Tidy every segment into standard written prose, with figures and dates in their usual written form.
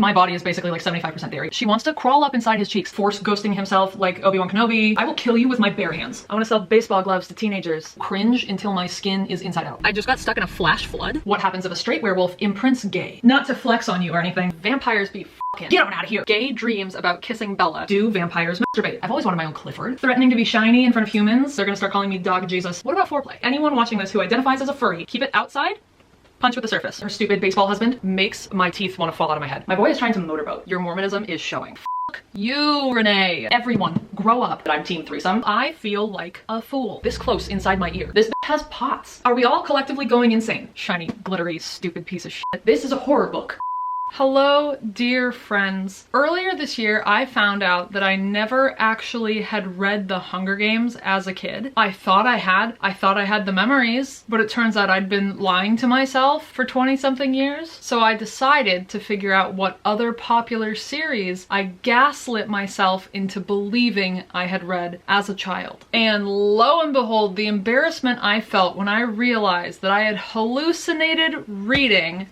My body is basically like 75% dairy. She wants to crawl up inside his cheeks, force ghosting himself like Obi-Wan Kenobi. I will kill you with my bare hands. I want to sell baseball gloves to teenagers. Cringe until my skin is inside out. I just got stuck in a flash flood. What happens if a straight werewolf imprints gay? Not to flex on you or anything. Vampires be fucking. Get on out of here. Gay dreams about kissing Bella. Do vampires masturbate? I've always wanted my own Clifford. Threatening to be shiny in front of humans. They're gonna start calling me Dog Jesus. What about foreplay? Anyone watching this who identifies as a furry, keep it outside. Punch with the surface. Her stupid baseball husband makes my teeth want to fall out of my head. My boy is trying to motorboat. Your Mormonism is showing. Fuck you, Renee. Everyone, grow up. I'm team threesome. I feel like a fool. This close inside my ear. This has pots. Are we all collectively going insane? Shiny, glittery, stupid piece of shit. This is a horror book. Hello, dear friends. Earlier this year, I found out that I never actually had read The Hunger Games as a kid. I thought I had the memories, but it turns out I'd been lying to myself for 20-something years. So I decided to figure out what other popular series I gaslit myself into believing I had read as a child. And lo and behold, the embarrassment I felt when I realized that I had hallucinated reading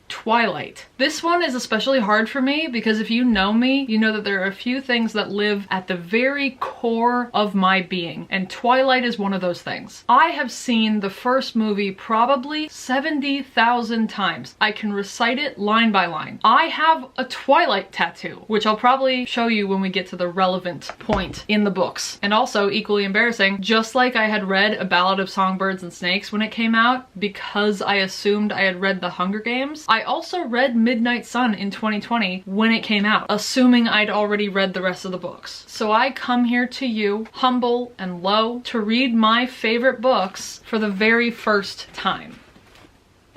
Twilight. This one is especially hard for me because if you know me, you know that there are a few things that live at the very core of my being, and Twilight is one of those things. I have seen the first movie probably 70,000 times. I can recite it line by line. I have a Twilight tattoo, which I'll probably show you when we get to the relevant point in the books. And also, equally embarrassing, just like I had read A Ballad of Songbirds and Snakes when it came out, because I assumed I had read The Hunger Games, I also read Midnight Sun in 2020 when it came out, assuming I'd already read the rest of the books. So I come here to you, humble and low, to read my favorite books for the very first time.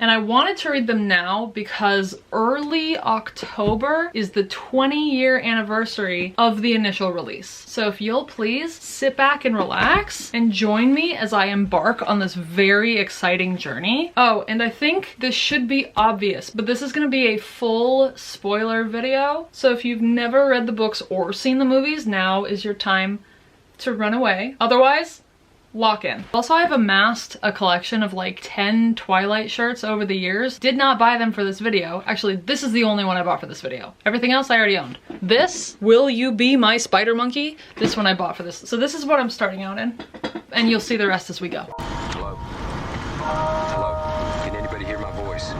And I wanted to read them now because early October is the 20-year anniversary of the initial release. So if you'll please sit back and relax and join me as I embark on this very exciting journey. Oh, and I think this should be obvious, but this is going to be a full spoiler video. So if you've never read the books or seen the movies, now is your time to run away. Otherwise, lock in. Also, I've amassed a collection of like 10 Twilight shirts over the years. Did not buy them for this video. Actually, this is the only one I bought for this video. Everything else I already owned. This, Will You Be My Spider Monkey? This one I bought for this. So this is what I'm starting out in. And you'll see the rest as we go. Hello? Hello? Can anybody hear my voice?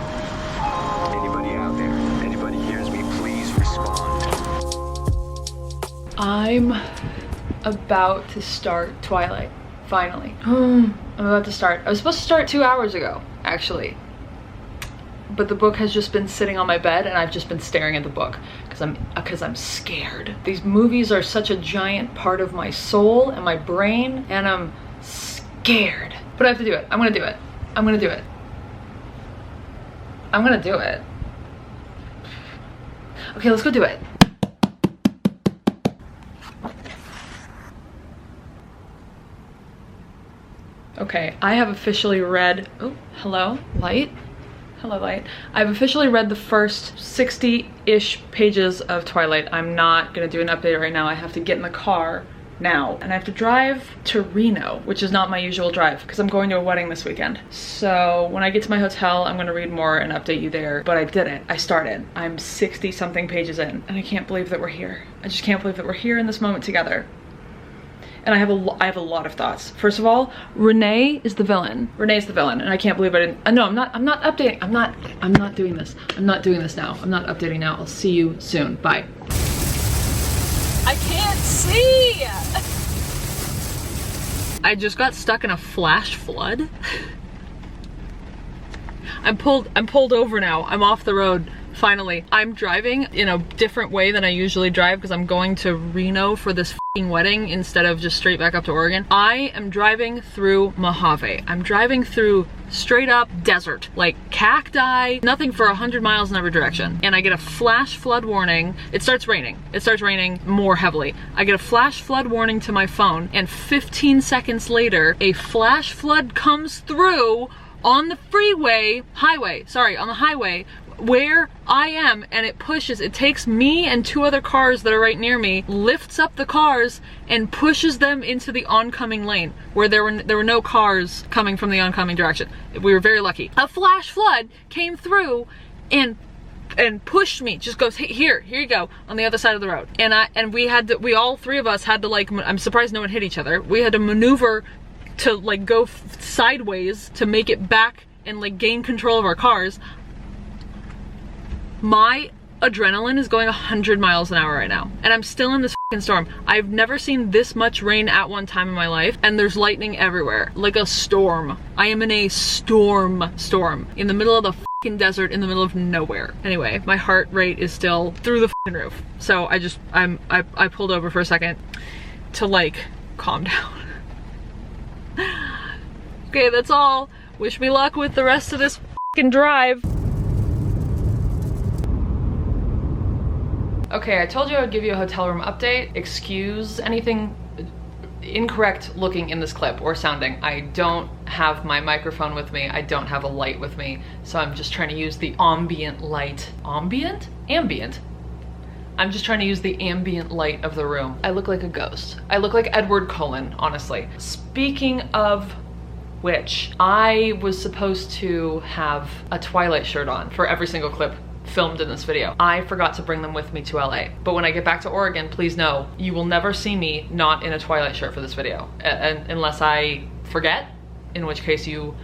Anybody out there? Anybody hears me? Please respond. I'm about to start Twilight. Finally. I'm about to start. I was supposed to start 2 hours ago, actually. But the book has just been sitting on my bed and I've just been staring at the book because I'm scared. These movies are such a giant part of my soul and my brain, and I'm scared. But I have to do it. I'm gonna do it. I'm gonna do it. I'm gonna do it. Okay, let's go do it. Okay, I have officially read, oh, hello, light? Hello, light. I've officially read the first 60-ish pages of Twilight. I'm not gonna do an update right now. I have to get in the car now, and I have to drive to Reno, which is not my usual drive because I'm going to a wedding this weekend. So when I get to my hotel, I'm gonna read more and update you there, but I didn't. I started. I'm 60-something pages in, and I can't believe that we're here. I just can't believe that we're here in this moment together. And I have a lot of thoughts. First of all, Renee is the villain. Renee's the villain, and I can't believe I didn't. No, I'm not updating. I'm not doing this. I'm not doing this now. I'm not updating now. I'll see you soon. Bye. I can't see. I just got stuck in a flash flood. I'm pulled over now. I'm off the road. Finally, I'm driving in a different way than I usually drive because I'm going to Reno for this f***ing wedding instead of just straight back up to Oregon. I am driving through Mojave. I'm driving through straight up desert, like cacti, nothing for 100 miles in every direction. And I get a flash flood warning. It starts raining. It starts raining more heavily. I get a flash flood warning to my phone, and 15 seconds later, a flash flood comes through on the on the highway where I am, and it takes me and two other cars that are right near me, lifts up the cars and pushes them into the oncoming lane where there were no cars coming from the oncoming direction. We were very lucky. A flash flood came through and and pushed me, just goes, hey, here you go, on the other side of the road. And we all three of us had to like, I'm surprised no one hit each other. We had to maneuver to like go sideways to make it back and like gain control of our cars. My adrenaline is going 100 miles an hour right now, and I'm still in this fucking storm. I've never seen this much rain at one time in my life, and there's lightning everywhere, like a storm. I am in a storm in the middle of the fucking desert, in the middle of nowhere. Anyway, my heart rate is still through the fucking roof. So I pulled over for a second to like calm down. Okay, that's all. Wish me luck with the rest of this fucking drive. Okay, I told you I would give you a hotel room update. Excuse anything incorrect looking in this clip or sounding. I don't have my microphone with me. I don't have a light with me. So I'm just trying to use the ambient light. Ambient? Ambient. I'm just trying to use the ambient light of the room. I look like a ghost. I look like Edward Cullen, honestly. Speaking of which, I was supposed to have a Twilight shirt on for every single clip filmed in this video. I forgot to bring them with me to LA. But when I get back to Oregon, please know, you will never see me not in a Twilight shirt for this video. Unless I forget, in which case you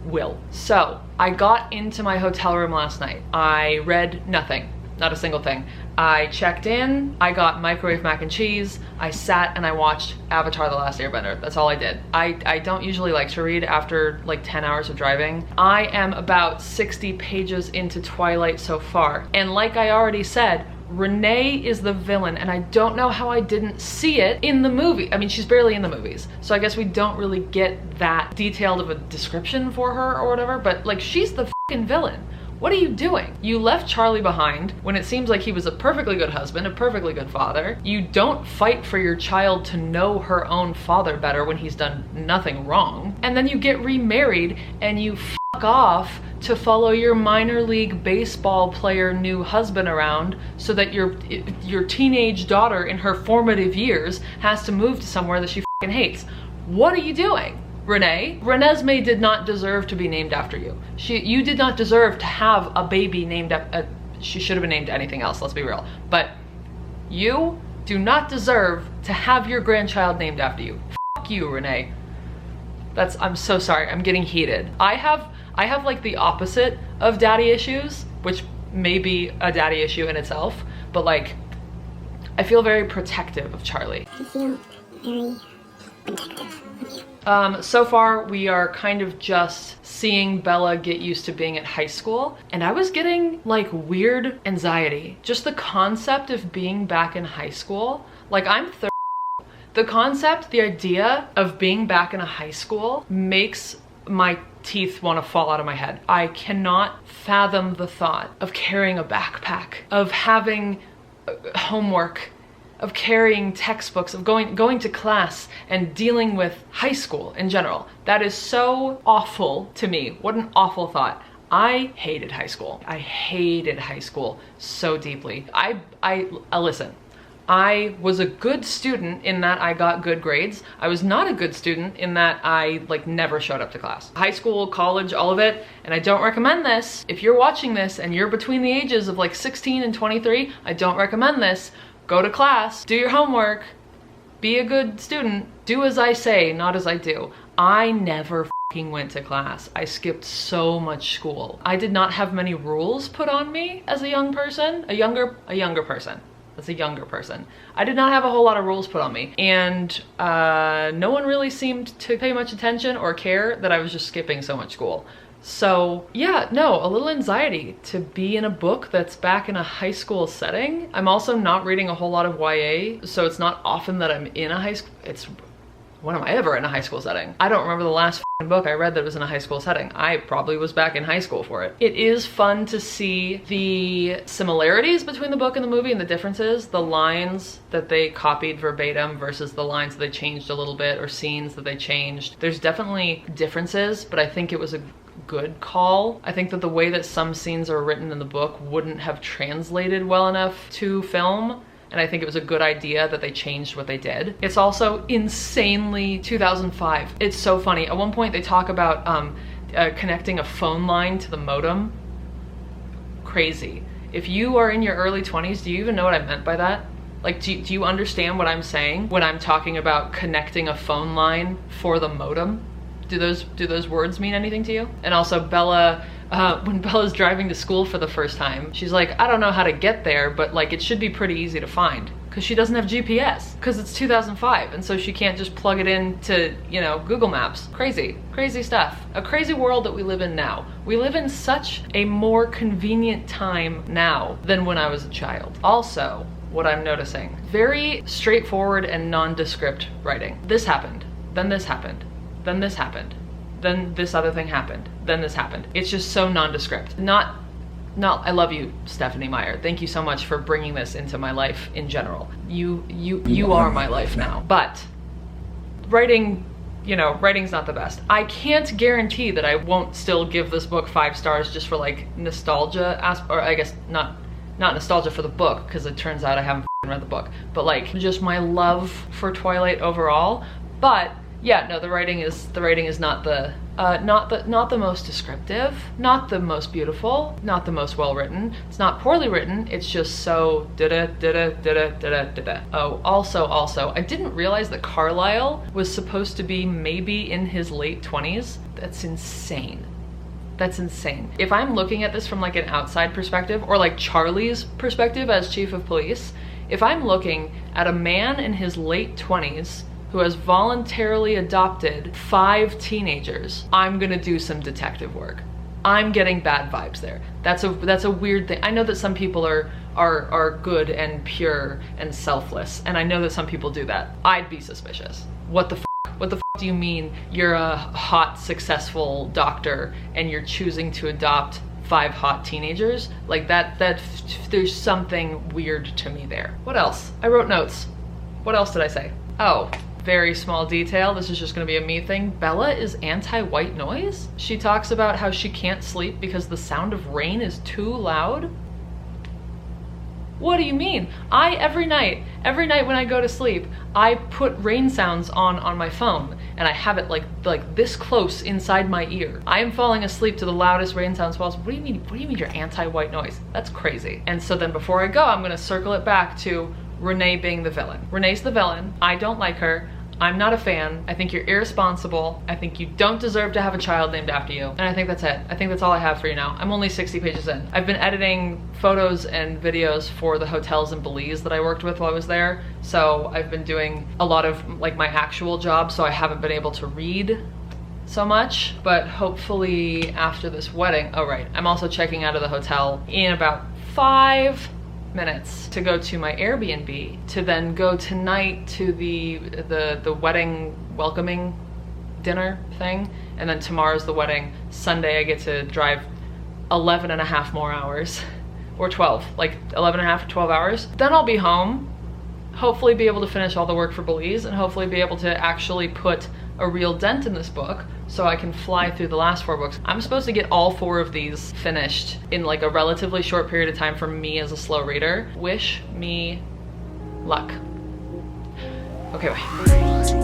will. So, I got into my hotel room last night. I read nothing. Not a single thing. I checked in, I got microwave mac and cheese, I sat and I watched Avatar: The Last Airbender. That's all I did. I don't usually like to read after like 10 hours of driving. I am about 60 pages into Twilight so far. And like I already said, Renee is the villain, and I don't know how I didn't see it in the movie. I mean, she's barely in the movies, so I guess we don't really get that detailed of a description for her or whatever, but like, she's the fucking villain. What are you doing? You left Charlie behind when it seems like he was a perfectly good husband, a perfectly good father. You don't fight for your child to know her own father better when he's done nothing wrong. And then you get remarried and you fuck off to follow your minor league baseball player new husband around so that your teenage daughter in her formative years has to move to somewhere that she fucking hates. What are you doing? Renee, Renesmee did not deserve to be named after you. You did not deserve to have a baby named after, she should have been named anything else, let's be real. But you do not deserve to have your grandchild named after you. Fuck you, Renee. I'm so sorry, I'm getting heated. I have like the opposite of daddy issues, which may be a daddy issue in itself, but like, I feel very protective of Charlie. I feel very protective of you. So far, we are kind of just seeing Bella get used to being at high school, and I was getting like weird anxiety. Just the concept of being back in high school. Like, I'm 30. The concept, the idea of being back in a high school makes my teeth want to fall out of my head. I cannot fathom the thought of carrying a backpack, of having homework, of carrying textbooks, of going to class and dealing with high school in general. That is so awful to me. What an awful thought. I hated high school. I hated high school so deeply. Listen, I was a good student in that I got good grades. I was not a good student in that I like never showed up to class. High school, college, all of it, and I don't recommend this. If you're watching this and you're between the ages of like 16 and 23, I don't recommend this. Go to class, do your homework, be a good student, do as I say, not as I do. I never fucking went to class. I skipped so much school. I did not have many rules put on me as a young person, a younger person. As a younger person. I did not have a whole lot of rules put on me, and no one really seemed to pay much attention or care that I was just skipping so much school. So yeah, no, a little anxiety to be in a book that's back in a high school setting. I'm also not reading a whole lot of YA, so it's not often that I'm in a high school. When am I ever in a high school setting? I don't remember the last book I read that was in a high school setting. I probably was back in high school for it. It is fun to see the similarities between the book and the movie and the differences, the lines that they copied verbatim versus the lines that they changed a little bit or scenes that they changed. There's definitely differences, but I think it was a good call. I think that the way that some scenes are written in the book wouldn't have translated well enough to film, and I think it was a good idea that they changed what they did. It's also insanely 2005. It's so funny. At one point they talk about connecting a phone line to the modem. Crazy. If you are in your early 20s, do you even know what I meant by that? Like, do you understand what I'm saying when I'm talking about connecting a phone line for the modem? Do those words mean anything to you? And also Bella, when Bella's driving to school for the first time, she's like, I don't know how to get there, but like it should be pretty easy to find. Because she doesn't have GPS, because it's 2005, and so she can't just plug it into, you know, Google Maps. Crazy, crazy stuff. A crazy world that we live in now. We live in such a more convenient time now than when I was a child. Also, what I'm noticing, very straightforward and nondescript writing. This happened, then this happened, then this happened, then this other thing happened, then this happened. It's just so nondescript. I love you, Stephanie Meyer. Thank you so much for bringing this into my life in general. You are my life now. But writing, you know, writing's not the best. I can't guarantee that I won't still give this book 5 stars just for like nostalgia, or I guess not nostalgia for the book, because it turns out I haven't read the book, but like just my love for Twilight overall. But yeah, no, the writing is not the most descriptive, not the most beautiful, not the most well written. It's not poorly written. It's just so da-da da-da da-da da-da da-da. Oh, also, I didn't realize that Carlisle was supposed to be maybe in his late 20s. That's insane. That's insane. If I'm looking at this from like an outside perspective, or like Charlie's perspective as chief of police, if I'm looking at a man in his late 20s who has voluntarily adopted 5 teenagers, I'm gonna do some detective work. I'm getting bad vibes there. That's a weird thing. I know that some people are good and pure and selfless, and I know that some people do that. I'd be suspicious. What the f do you mean you're a hot, successful doctor and you're choosing to adopt 5 hot teenagers? Like that there's something weird to me there. What else? I wrote notes. What else did I say? Oh, very small detail. This is just gonna be a me thing. Bella is anti-white noise. She talks about how she can't sleep because the sound of rain is too loud. What do you mean? Every night when I go to sleep, I put rain sounds on my phone, and I have it like this close inside my ear. I am falling asleep to the loudest rain sounds possible. What do you mean you're anti-white noise? That's crazy. And so then before I go, I'm gonna circle it back to Renee being the villain. Renee's the villain. I don't like her. I'm not a fan. I think you're irresponsible. I think you don't deserve to have a child named after you. And I think that's it. I think that's all I have for you now. I'm only 60 pages in. I've been editing photos and videos for the hotels in Belize that I worked with while I was there. So I've been doing a lot of like my actual job, so I haven't been able to read so much, but hopefully after this wedding, oh right, I'm also checking out of the hotel in about 5 minutes to go to my Airbnb, to then go tonight to the wedding welcoming dinner thing, and then tomorrow's the wedding. Sunday I get to drive 11 and a half more hours, or 12, like 11 and a half to 12 hours. Then I'll be home, hopefully be able to finish all the work for Belize, and hopefully be able to actually put a real dent in this book so I can fly through the last 4 books. I'm supposed to get all 4 of these finished in like a relatively short period of time for me as a slow reader. Wish me luck. Okay, bye.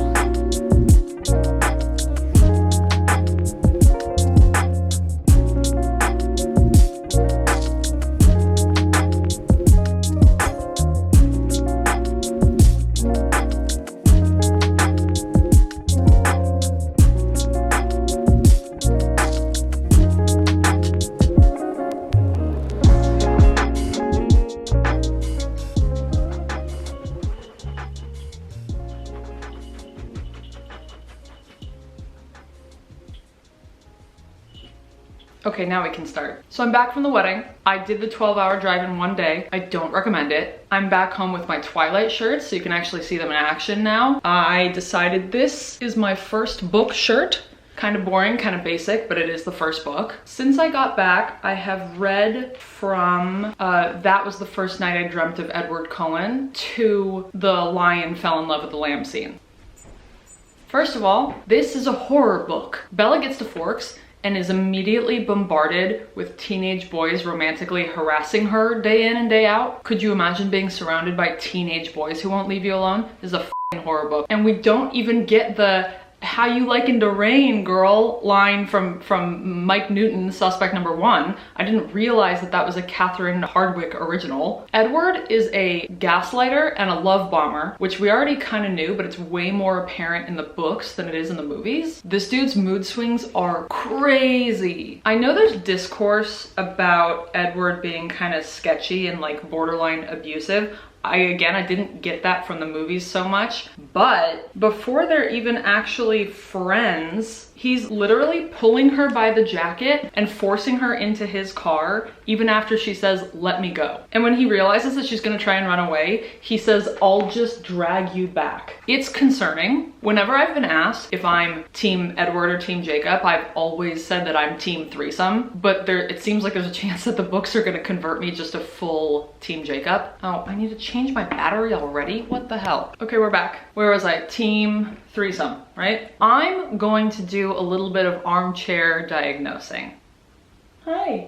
Okay, now we can start. So I'm back from the wedding. I did the 12-hour drive in 1 day. I don't recommend it. I'm back home with my Twilight shirts, so you can actually see them in action now. I decided this is my first book shirt. Kind of boring, kind of basic, but it is the first book. Since I got back, I have read from That Was the First Night I Dreamt of Edward Cullen to The Lion Fell in Love with the Lamb scene. First of all, this is a horror book. Bella gets to Forks and is immediately bombarded with teenage boys romantically harassing her day in and day out. Could you imagine being surrounded by teenage boys who won't leave you alone? This is a f***ing horror book. And we don't even get the how you liken to rain, girl line from Mike Newton, suspect number 1. I didn't realize that that was a Catherine Hardwicke original. Edward is a gaslighter and a love bomber, which we already kind of knew, but it's way more apparent in the books than it is in the movies. This dude's mood swings are crazy. I know there's discourse about Edward being kind of sketchy and like borderline abusive. I didn't get that from the movies so much, but before they're even actually friends, he's literally pulling her by the jacket and forcing her into his car, even after she says, "Let me go." And when he realizes that she's gonna try and run away, he says, "I'll just drag you back." It's concerning. Whenever I've been asked if I'm team Edward or team Jacob, I've always said that I'm team threesome, but it seems like there's a chance that the books are gonna convert me just to full team Jacob. Oh, I need to change my battery already? What the hell? Okay, we're back. Where was I? Team threesome, right? I'm going to do a little bit of armchair diagnosing. Hi.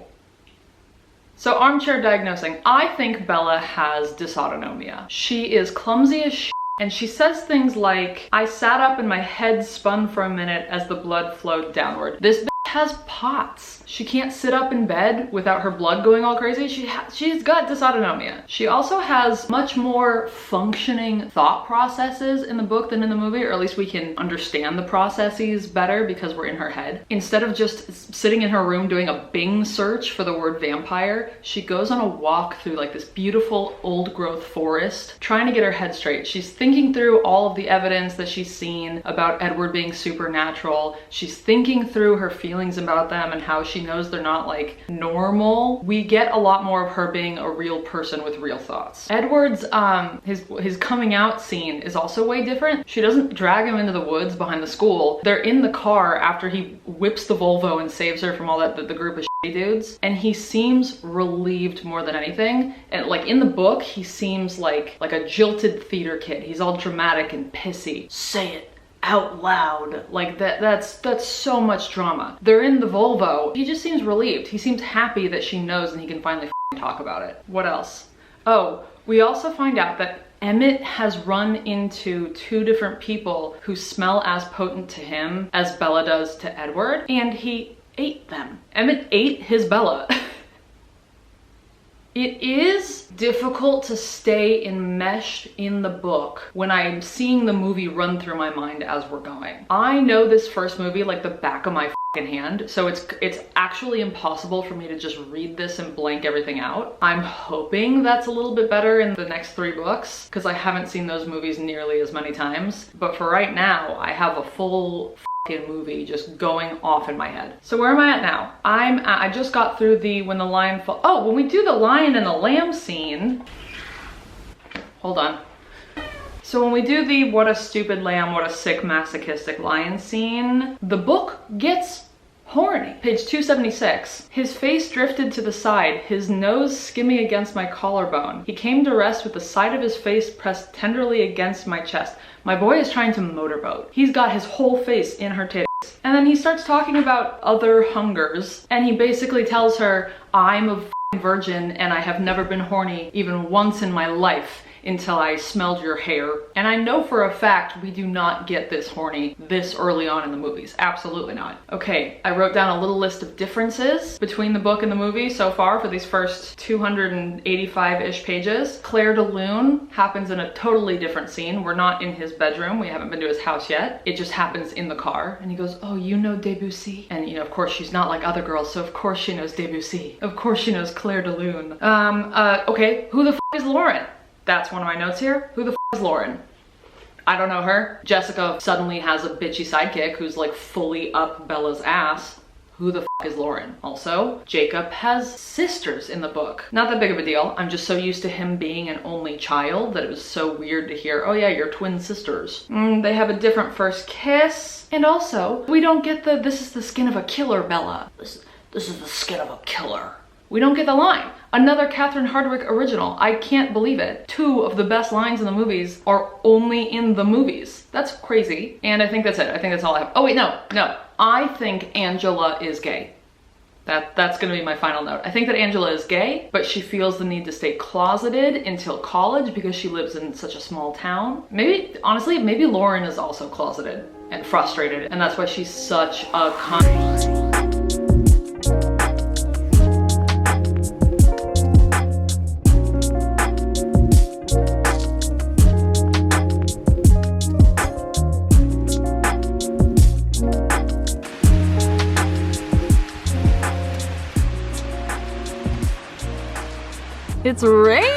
So armchair diagnosing. I think Bella has dysautonomia. She is clumsy as shit, and she says things like, "I sat up and my head spun for a minute as the blood flowed downward." This bitch has POTS. She can't sit up in bed without her blood going all crazy. She's got dysautonomia. She also has much more functioning thought processes in the book than in the movie, or at least we can understand the processes better because we're in her head. Instead of just sitting in her room doing a Bing search for the word vampire, she goes on a walk through like this beautiful old growth forest, trying to get her head straight. She's thinking through all of the evidence that she's seen about Edward being supernatural. She's thinking through her feelings about them and how she knows they're not like normal. We get a lot more of her being a real person with real thoughts. Edward's his coming out scene is also way different. She doesn't drag him into the woods behind the school. They're in the car after he whips the Volvo and saves her from all the group of shitty dudes, and he seems relieved more than anything. And like in the book, he seems like a jilted theater kid. He's all dramatic and pissy. Say it out loud. Like that's so much drama. They're in the Volvo. He just seems relieved. He seems happy that she knows and he can finally talk about it. What else? Oh, we also find out that Emmett has run into 2 different people who smell as potent to him as Bella does to Edward, and he ate them. Emmett ate his Bella. It is difficult to stay enmeshed in the book when I'm seeing the movie run through my mind as we're going. I know this first movie like the back of my fucking hand, so it's actually impossible for me to just read this and blank everything out. I'm hoping that's a little bit better in the next 3 books, because I haven't seen those movies nearly as many times. But for right now, I have a full movie just going off in my head. So where am I at now? I just got through the when the lion fall. Oh, when we do the lion and the lamb scene. Hold on. So when we do the what a stupid lamb, what a sick masochistic lion scene, the book gets horny. Page 276. His face drifted to the side, his nose skimming against my collarbone. He came to rest with the side of his face pressed tenderly against my chest. My boy is trying to motorboat. He's got his whole face in her titties. And then he starts talking about other hungers, and he basically tells her, "I'm a virgin and I have never been horny even once in my life until I smelled your hair." And I know for a fact we do not get this horny this early on in the movies. Absolutely not. Okay, I wrote down a little list of differences between the book and the movie so far for these first 285-ish pages. Claire de Lune happens in a totally different scene. We're not in his bedroom. We haven't been to his house yet. It just happens in the car. And he goes, "Oh, you know Debussy?" And you know, of course she's not like other girls, so of course she knows Debussy. Of course she knows Claire de Lune. Okay, who the f is Lauren? That's one of my notes here. Who the f is Lauren? I don't know her. Jessica suddenly has a bitchy sidekick who's like fully up Bella's ass. Who the f is Lauren? Also, Jacob has sisters in the book. Not that big of a deal. I'm just so used to him being an only child that it was so weird to hear, "Oh yeah, you're twin sisters." They have a different first kiss. And also, we don't get the, "This is the skin of a killer, Bella. This is the skin of a killer." We don't get the line. Another Catherine Hardwicke original. I can't believe it. 2 of the best lines in the movies are only in the movies. That's crazy. And I think that's it. I think that's all I have. Oh wait, no. I think Angela is gay. That's gonna be my final note. I think that Angela is gay, but she feels the need to stay closeted until college because she lives in such a small town. Maybe, honestly, maybe Lauren is also closeted and frustrated, and that's why she's such a cunt. It's raining!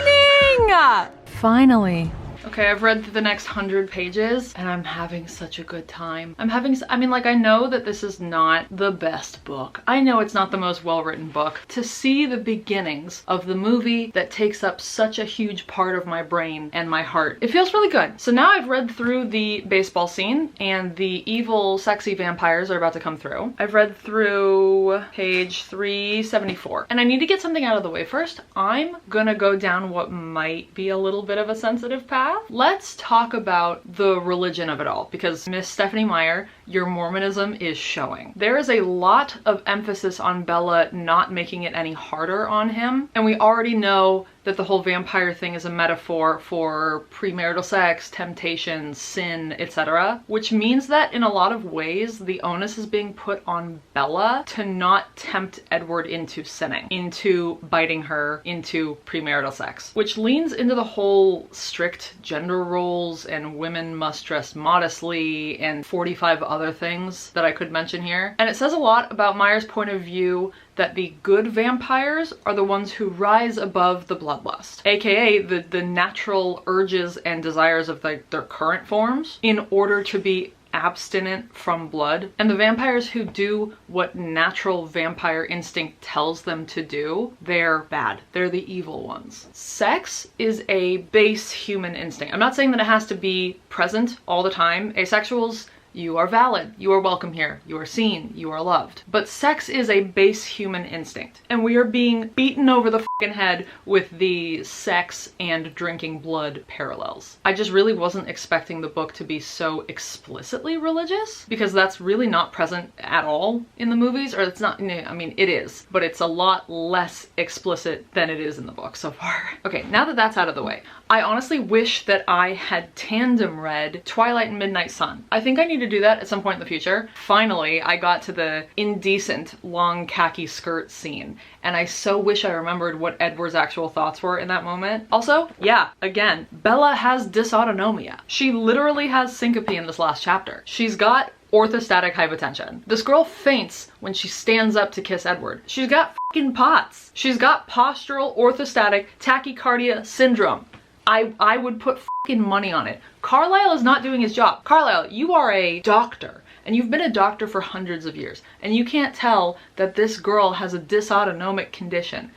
Finally. Okay, I've read through the next 100 pages and I'm having such a good time. I mean, like, I know that this is not the best book. I know it's not the most well-written book. To see the beginnings of the movie that takes up such a huge part of my brain and my heart, it feels really good. So now I've read through the baseball scene and the evil, sexy vampires are about to come through. I've read through page 374 and I need to get something out of the way first. I'm gonna go down what might be a little bit of a sensitive path. Let's talk about the religion of it all, because Miss Stephanie Meyer, your Mormonism is showing. There is a lot of emphasis on Bella not making it any harder on him, and we already know that the whole vampire thing is a metaphor for premarital sex, temptation, sin, etc. Which means that in a lot of ways, the onus is being put on Bella to not tempt Edward into sinning, into biting her, into premarital sex. Which leans into the whole strict gender roles and women must dress modestly and 45 other things that I could mention here. And it says a lot about Meyer's point of view that the good vampires are the ones who rise above the bloodlust, aka the natural urges and desires of their current forms in order to be abstinent from blood. And the vampires who do what natural vampire instinct tells them to do, they're bad. They're the evil ones. Sex is a base human instinct. I'm not saying that it has to be present all the time. Asexuals, you are valid, you are welcome here, you are seen, you are loved. But sex is a base human instinct, and we are being beaten over the fucking head with the sex and drinking blood parallels. I just really wasn't expecting the book to be so explicitly religious, because that's really not present at all in the movies, or it's not, I mean, it is, but it's a lot less explicit than it is in the book so far. Okay, now that that's out of the way, I honestly wish that I had tandem read Twilight and Midnight Sun. I think I need to do that at some point in the future. Finally, I got to the indecent long khaki skirt scene, and I so wish I remembered what Edward's actual thoughts were in that moment. Also, yeah, again, Bella has dysautonomia. She literally has syncope in this last chapter. She's got orthostatic hypotension. This girl faints when she stands up to kiss Edward. She's got fucking POTS. She's got postural orthostatic tachycardia syndrome. I would put fucking money on it. Carlisle is not doing his job. Carlisle, you are a doctor, and you've been a doctor for hundreds of years, and you can't tell that this girl has a dysautonomic condition.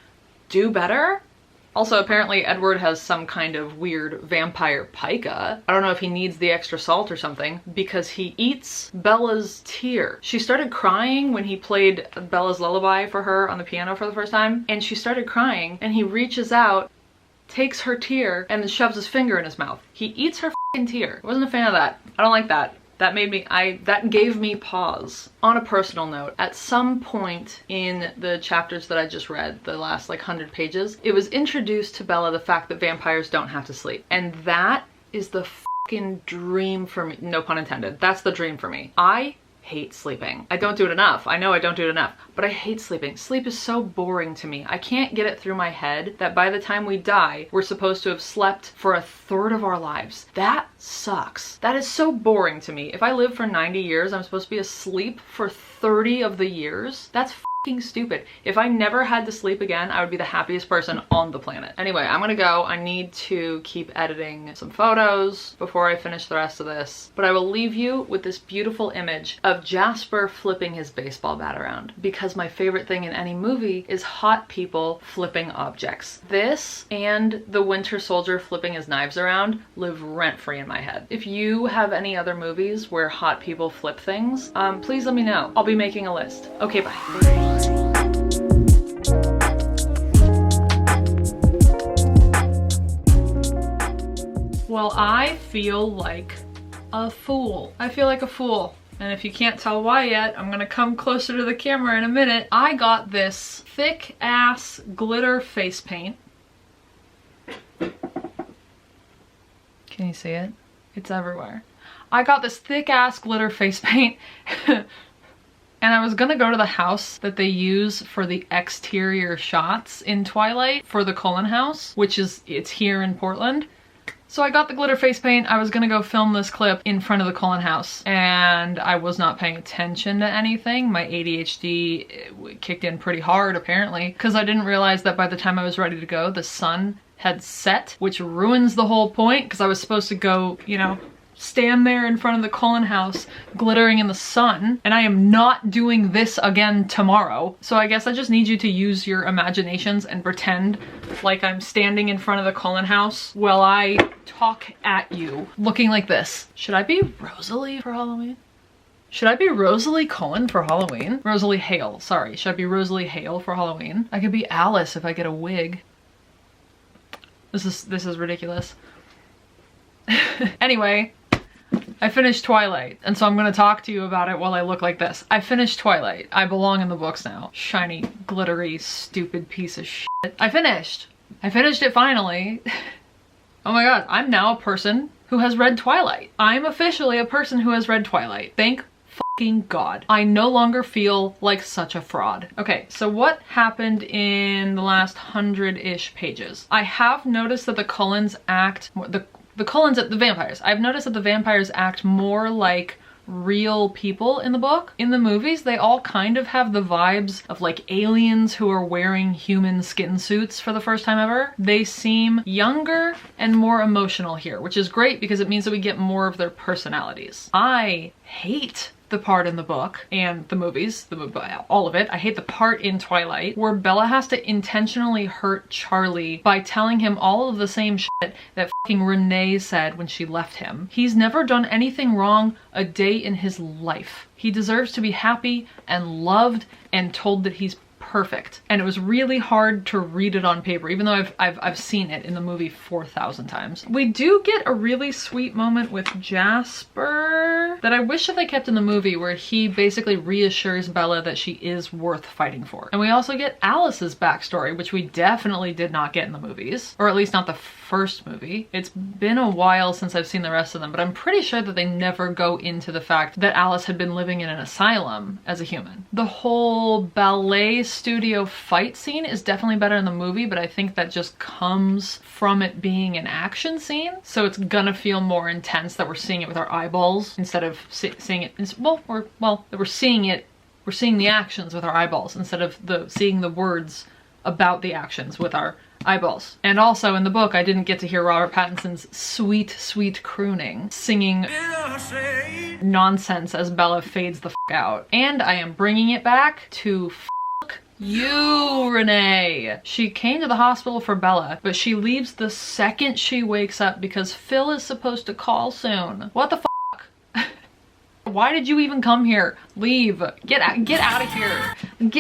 Do better? Also, apparently Edward has some kind of weird vampire pica. I don't know if he needs the extra salt or something, because he eats Bella's tear. She started crying when he played Bella's lullaby for her on the piano for the first time, and she started crying, and he reaches out, takes her tear, and then shoves his finger in his mouth. He eats her f***ing tear. I wasn't a fan of that. I don't like that. That gave me pause. On a personal note, at some point in the chapters that I just read, the last like 100 pages, it was introduced to Bella the fact that vampires don't have to sleep. And that is the f***ing dream for me. No pun intended. That's the dream for me. I hate sleeping. I don't do it enough. I know I don't do it enough, but I hate sleeping. Sleep is so boring to me. I can't get it through my head that by the time we die, we're supposed to have slept for a third of our lives. That sucks. That is so boring to me. If I live for 90 years, I'm supposed to be asleep for 30 of the years? That's f***ing stupid. If I never had to sleep again, I would be the happiest person on the planet. Anyway, I'm gonna go. I need to keep editing some photos before I finish the rest of this, but I will leave you with this beautiful image of Jasper flipping his baseball bat around, because my favorite thing in any movie is hot people flipping objects. This and the Winter Soldier flipping his knives around live rent-free in my head. If you have any other movies where hot people flip things, please let me know. I'll be making a list. Okay, bye. Well, I feel like a fool. I feel like a fool. And if you can't tell why yet, I'm gonna come closer to the camera in a minute. I got this thick ass glitter face paint. Can you see it? It's everywhere. I got this thick ass glitter face paint and I was gonna go to the house that they use for the exterior shots in Twilight for the Cullen house, it's here in Portland. So I got the glitter face paint. I was gonna go film this clip in front of the Cullen house and I was not paying attention to anything. My ADHD kicked in pretty hard apparently, because I didn't realize that by the time I was ready to go, the sun had set, which ruins the whole point because I was supposed to go, you know, stand there in front of the Cullen house glittering in the sun, and I am not doing this again tomorrow. So I guess I just need you to use your imaginations and pretend like I'm standing in front of the Cullen house while I talk at you looking like this. Should I be Rosalie for Halloween? Should I be Rosalie Cullen for Halloween? Rosalie Hale, sorry. Should I be Rosalie Hale for Halloween? I could be Alice if I get a wig. This is ridiculous. Anyway, I finished Twilight, and so I'm gonna talk to you about it while I look like this. I finished Twilight. I belong in the books now. Shiny, glittery, stupid piece of shit. I finished it finally. Oh my god, I'm now a person who has read Twilight. I'm officially a person who has read Twilight. Thank fucking god. I no longer feel like such a fraud. Okay, so what happened in the last 100-ish pages? I have noticed that the Cullens act, the vampires. I've noticed that the vampires act more like real people in the book. In the movies, they all kind of have the vibes of like aliens who are wearing human skin suits for the first time ever. They seem younger and more emotional here, which is great because it means that we get more of their personalities. I hate the part in the book and the movies, all of it. I hate the part in Twilight where Bella has to intentionally hurt Charlie by telling him all of the same shit that fucking Renee said when she left him. He's never done anything wrong a day in his life. He deserves to be happy and loved and told that he's perfect. And it was really hard to read it on paper, even though I've seen it in the movie 4,000 times. We do get a really sweet moment with Jasper that I wish that they kept in the movie, where he basically reassures Bella that she is worth fighting for. And we also get Alice's backstory, which we definitely did not get in the movies, or at least not the first movie. It's been a while since I've seen the rest of them, but I'm pretty sure that they never go into the fact that Alice had been living in an asylum as a human. The whole ballet studio fight scene is definitely better in the movie, but I think that just comes from it being an action scene, so it's gonna feel more intense that we're seeing it with our eyeballs instead of seeing it. We're seeing the actions with our eyeballs instead of seeing the words about the actions with our eyeballs. And also in the book, I didn't get to hear Robert Pattinson's sweet, sweet crooning, singing nonsense as Bella fades the fuck out. And I am bringing it back to fuck you, Renee. She came to the hospital for Bella, but she leaves the second she wakes up because Phil is supposed to call soon. What the fuck? Why did you even come here? Leave. Get out of here.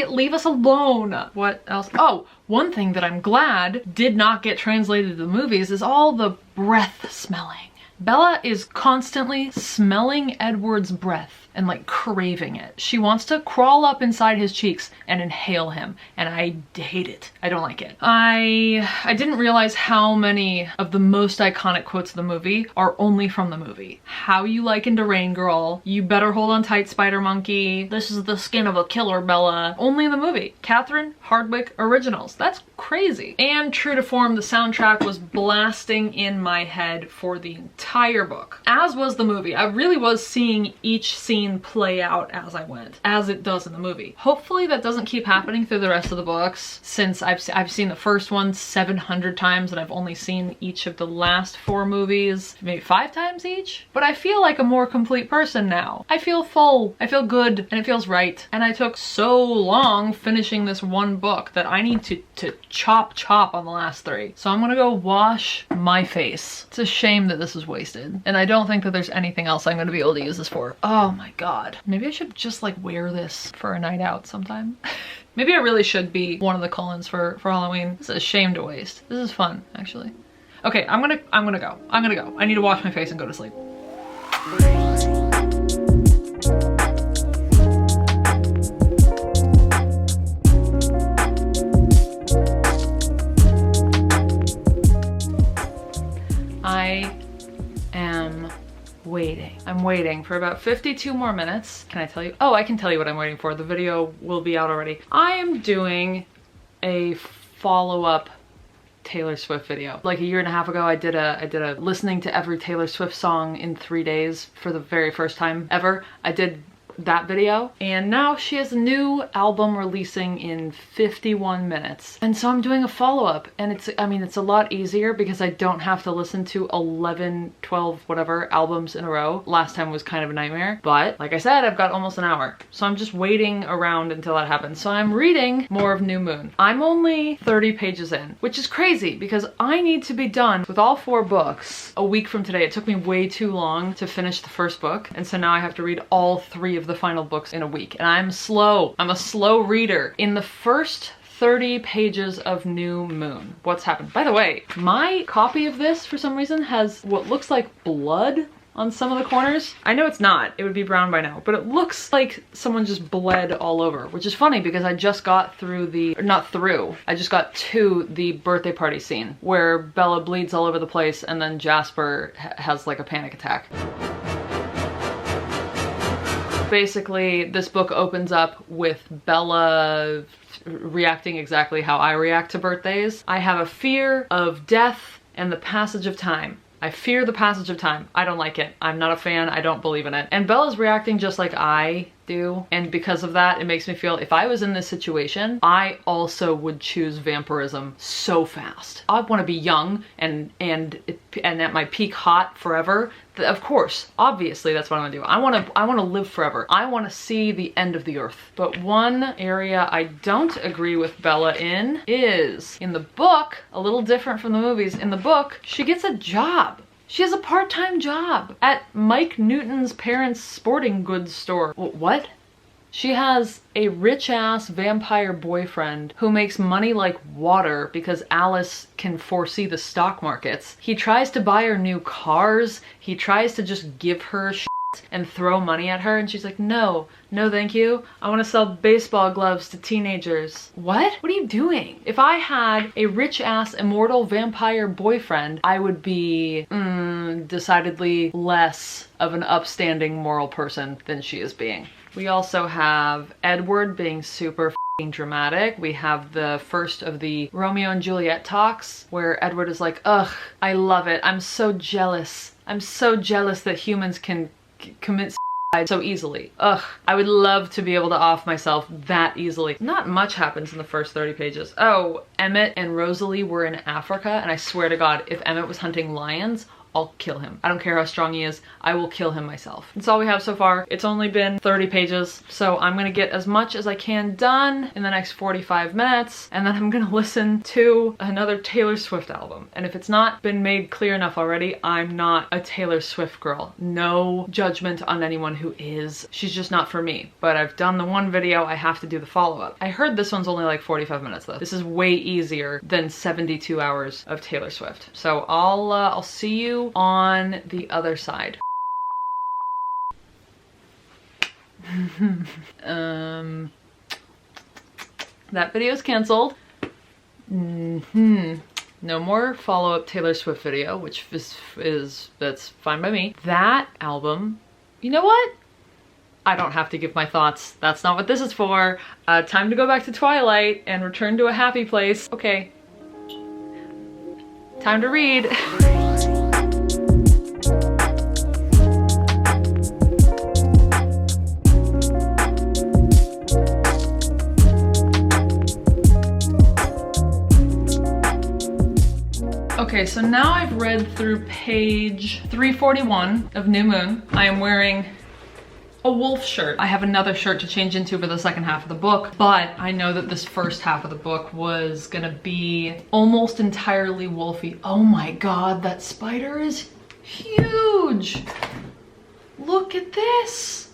Leave us alone. What else? Oh, one thing that I'm glad did not get translated to the movies is all the breath smelling. Bella is constantly smelling Edward's breath and like craving it. She wants to crawl up inside his cheeks and inhale him, and I hate it. I don't like it. I didn't realize how many of the most iconic quotes of the movie are only from the movie. How you likened a rain girl, you better hold on tight, spider monkey, this is the skin of a killer, Bella. Only in the movie. Catherine Hardwicke originals. That's crazy. And true to form, the soundtrack was blasting in my head for the entire book, as was the movie. I really was seeing each scene play out as I went, as it does in the movie. Hopefully that doesn't keep happening through the rest of the books, since I've seen the first one 700 times and I've only seen each of the last 4 movies maybe 5 times each. But I feel like a more complete person now. I feel full, I feel good, and it feels right. And I took so long finishing this one book that I need to chop on the last 3. So I'm gonna go wash my face. It's a shame that this is wasted, and I don't think that there's anything else I'm gonna be able to use this for. Oh my god. Maybe I should just like wear this for a night out sometime. Maybe I really should be one of the Cullens for Halloween. This is a shame to waste. This is fun, actually. Okay, I'm gonna go. I need to wash my face and go to sleep. I am waiting. I'm waiting for about 52 more minutes. Can I tell you? Oh, I can tell you what I'm waiting for. The video will be out already. I am doing a follow-up Taylor Swift video. Like a year and a half ago, I did a listening to every Taylor Swift song in 3 days for the very first time ever. I did that video, and now she has a new album releasing in 51 minutes, and so I'm doing a follow-up, and it's a lot easier because I don't have to listen to 11, 12, whatever albums in a row. Last time was kind of a nightmare, but like I said, I've got almost an hour, so I'm just waiting around until that happens. So I'm reading more of New Moon. I'm only 30 pages in, which is crazy because I need to be done with all 4 books a week from today. It took me way too long to finish the first book, and so now I have to read all 3 of the final books in a week, and I'm slow. I'm a slow reader. In the first 30 pages of New Moon, what's happened? By the way, my copy of this for some reason has what looks like blood on some of the corners. I know it's not, it would be brown by now, but it looks like someone just bled all over, which is funny because I just got I just got to the birthday party scene where Bella bleeds all over the place and then Jasper has like a panic attack. Basically, this book opens up with Bella reacting exactly how I react to birthdays. I have a fear of death and the passage of time. I fear the passage of time. I don't like it. I'm not a fan. I don't believe in it. And Bella's reacting just like I do. And because of that, it makes me feel if I was in this situation, I also would choose vampirism so fast. I want to be young and at my peak hot forever. Of course, obviously that's what I want to do. I want to live forever. I want to see the end of the earth. But one area I don't agree with Bella in is in the book, a little different from the movies. In the book, she gets a job. She has a part-time job at Mike Newton's parents' sporting goods store. What? She has a rich-ass vampire boyfriend who makes money like water because Alice can foresee the stock markets. He tries to buy her new cars. He tries to just give her shit and throw money at her, and she's like, no thank you. I want to sell baseball gloves to teenagers. What are you doing? If I had a rich-ass immortal vampire boyfriend, I would be decidedly less of an upstanding moral person than she is being. We also have Edward being super f***ing dramatic. We have the first of the Romeo and Juliet talks where Edward is like, ugh, I love it. I'm so jealous. I'm so jealous that humans can commit suicide so easily. Ugh, I would love to be able to off myself that easily. Not much happens in the first 30 pages. Oh, Emmett and Rosalie were in Africa, and I swear to God, if Emmett was hunting lions, I'll kill him. I don't care how strong he is, I will kill him myself. That's all we have so far. It's only been 30 pages, so I'm gonna get as much as I can done in the next 45 minutes, and then I'm gonna listen to another Taylor Swift album. And if it's not been made clear enough already, I'm not a Taylor Swift girl. No judgment on anyone who is. She's just not for me. But I've done the one video, I have to do the follow-up. I heard this one's only like 45 minutes though. This is way easier than 72 hours of Taylor Swift. So I'll see you on the other side. That video's canceled. No more follow-up Taylor Swift video, which that's fine by me. That album, you know what? I don't have to give my thoughts. That's not what this is for. Time to go back to Twilight and return to a happy place. Okay. Time to read. Okay, so now I've read through page 341 of New Moon. I am wearing a wolf shirt. I have another shirt to change into for the second half of the book, but I know that this first half of the book was gonna be almost entirely wolfy. Oh my God, that spider is huge. Look at this.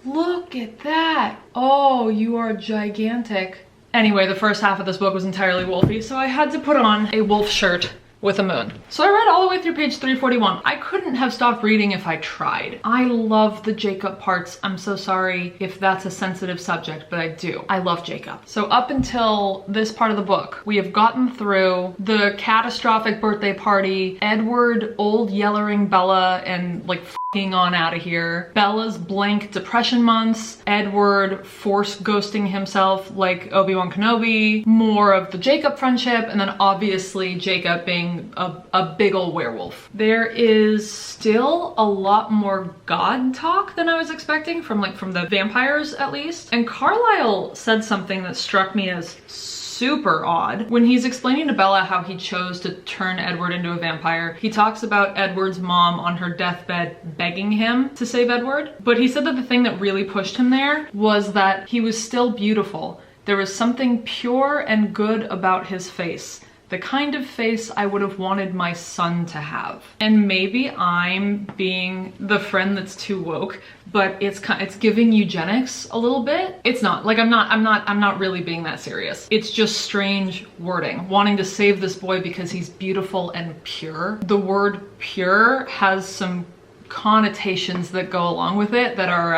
Look at that. Oh, you are gigantic. Anyway, the first half of this book was entirely wolfy, so I had to put on a wolf shirt with a moon. So I read all the way through page 341. I couldn't have stopped reading if I tried. I love the Jacob parts. I'm so sorry if that's a sensitive subject, but I do. I love Jacob. So up until this part of the book, we have gotten through the catastrophic birthday party, Edward old yellering Bella and like f***ing on out of here, Bella's blank depression months, Edward force ghosting himself like Obi-Wan Kenobi, more of the Jacob friendship, and then obviously Jacob being a big ol' werewolf. There is still a lot more God talk than I was expecting from the vampires at least. And Carlisle said something that struck me as super odd. When he's explaining to Bella how he chose to turn Edward into a vampire, he talks about Edward's mom on her deathbed begging him to save Edward. But he said that the thing that really pushed him there was that he was still beautiful. There was something pure and good about his face. The kind of face I would have wanted my son to have. And maybe I'm being the friend that's too woke, but it's giving eugenics a little bit. It's not. Like I'm not really being that serious. It's just strange wording. Wanting to save this boy because he's beautiful and pure. The word pure has some connotations that go along with it that are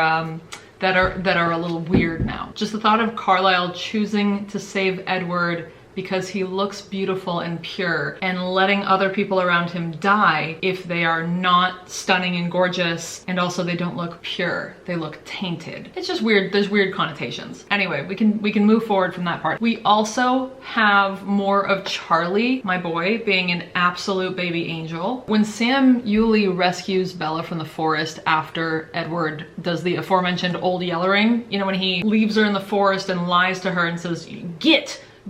a little weird now. Just the thought of Carlisle choosing to save Edward because he looks beautiful and pure, and letting other people around him die if they are not stunning and gorgeous, and also they don't look pure, they look tainted. It's just weird. There's weird connotations. Anyway, we can move forward from that part. We also have more of Charlie, my boy, being an absolute baby angel. When Sam Yulee rescues Bella from the forest after Edward does the aforementioned old yellering, you know, when he leaves her in the forest and lies to her and says,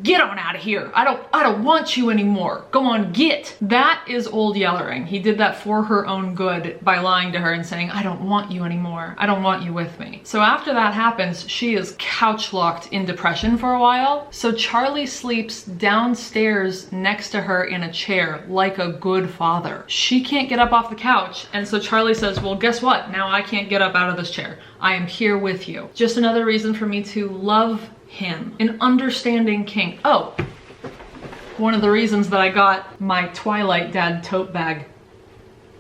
Get on out of here. I don't want you anymore. Go on, get. That is old yellering. He did that for her own good by lying to her and saying, I don't want you anymore. I don't want you with me. So after that happens, she is couch locked in depression for a while. So Charlie sleeps downstairs next to her in a chair like a good father. She can't get up off the couch. And so Charlie says, well, guess what? Now I can't get up out of this chair. I am here with you. Just another reason for me to love him, an understanding king. Oh, one of the reasons that I got my Twilight dad tote bag.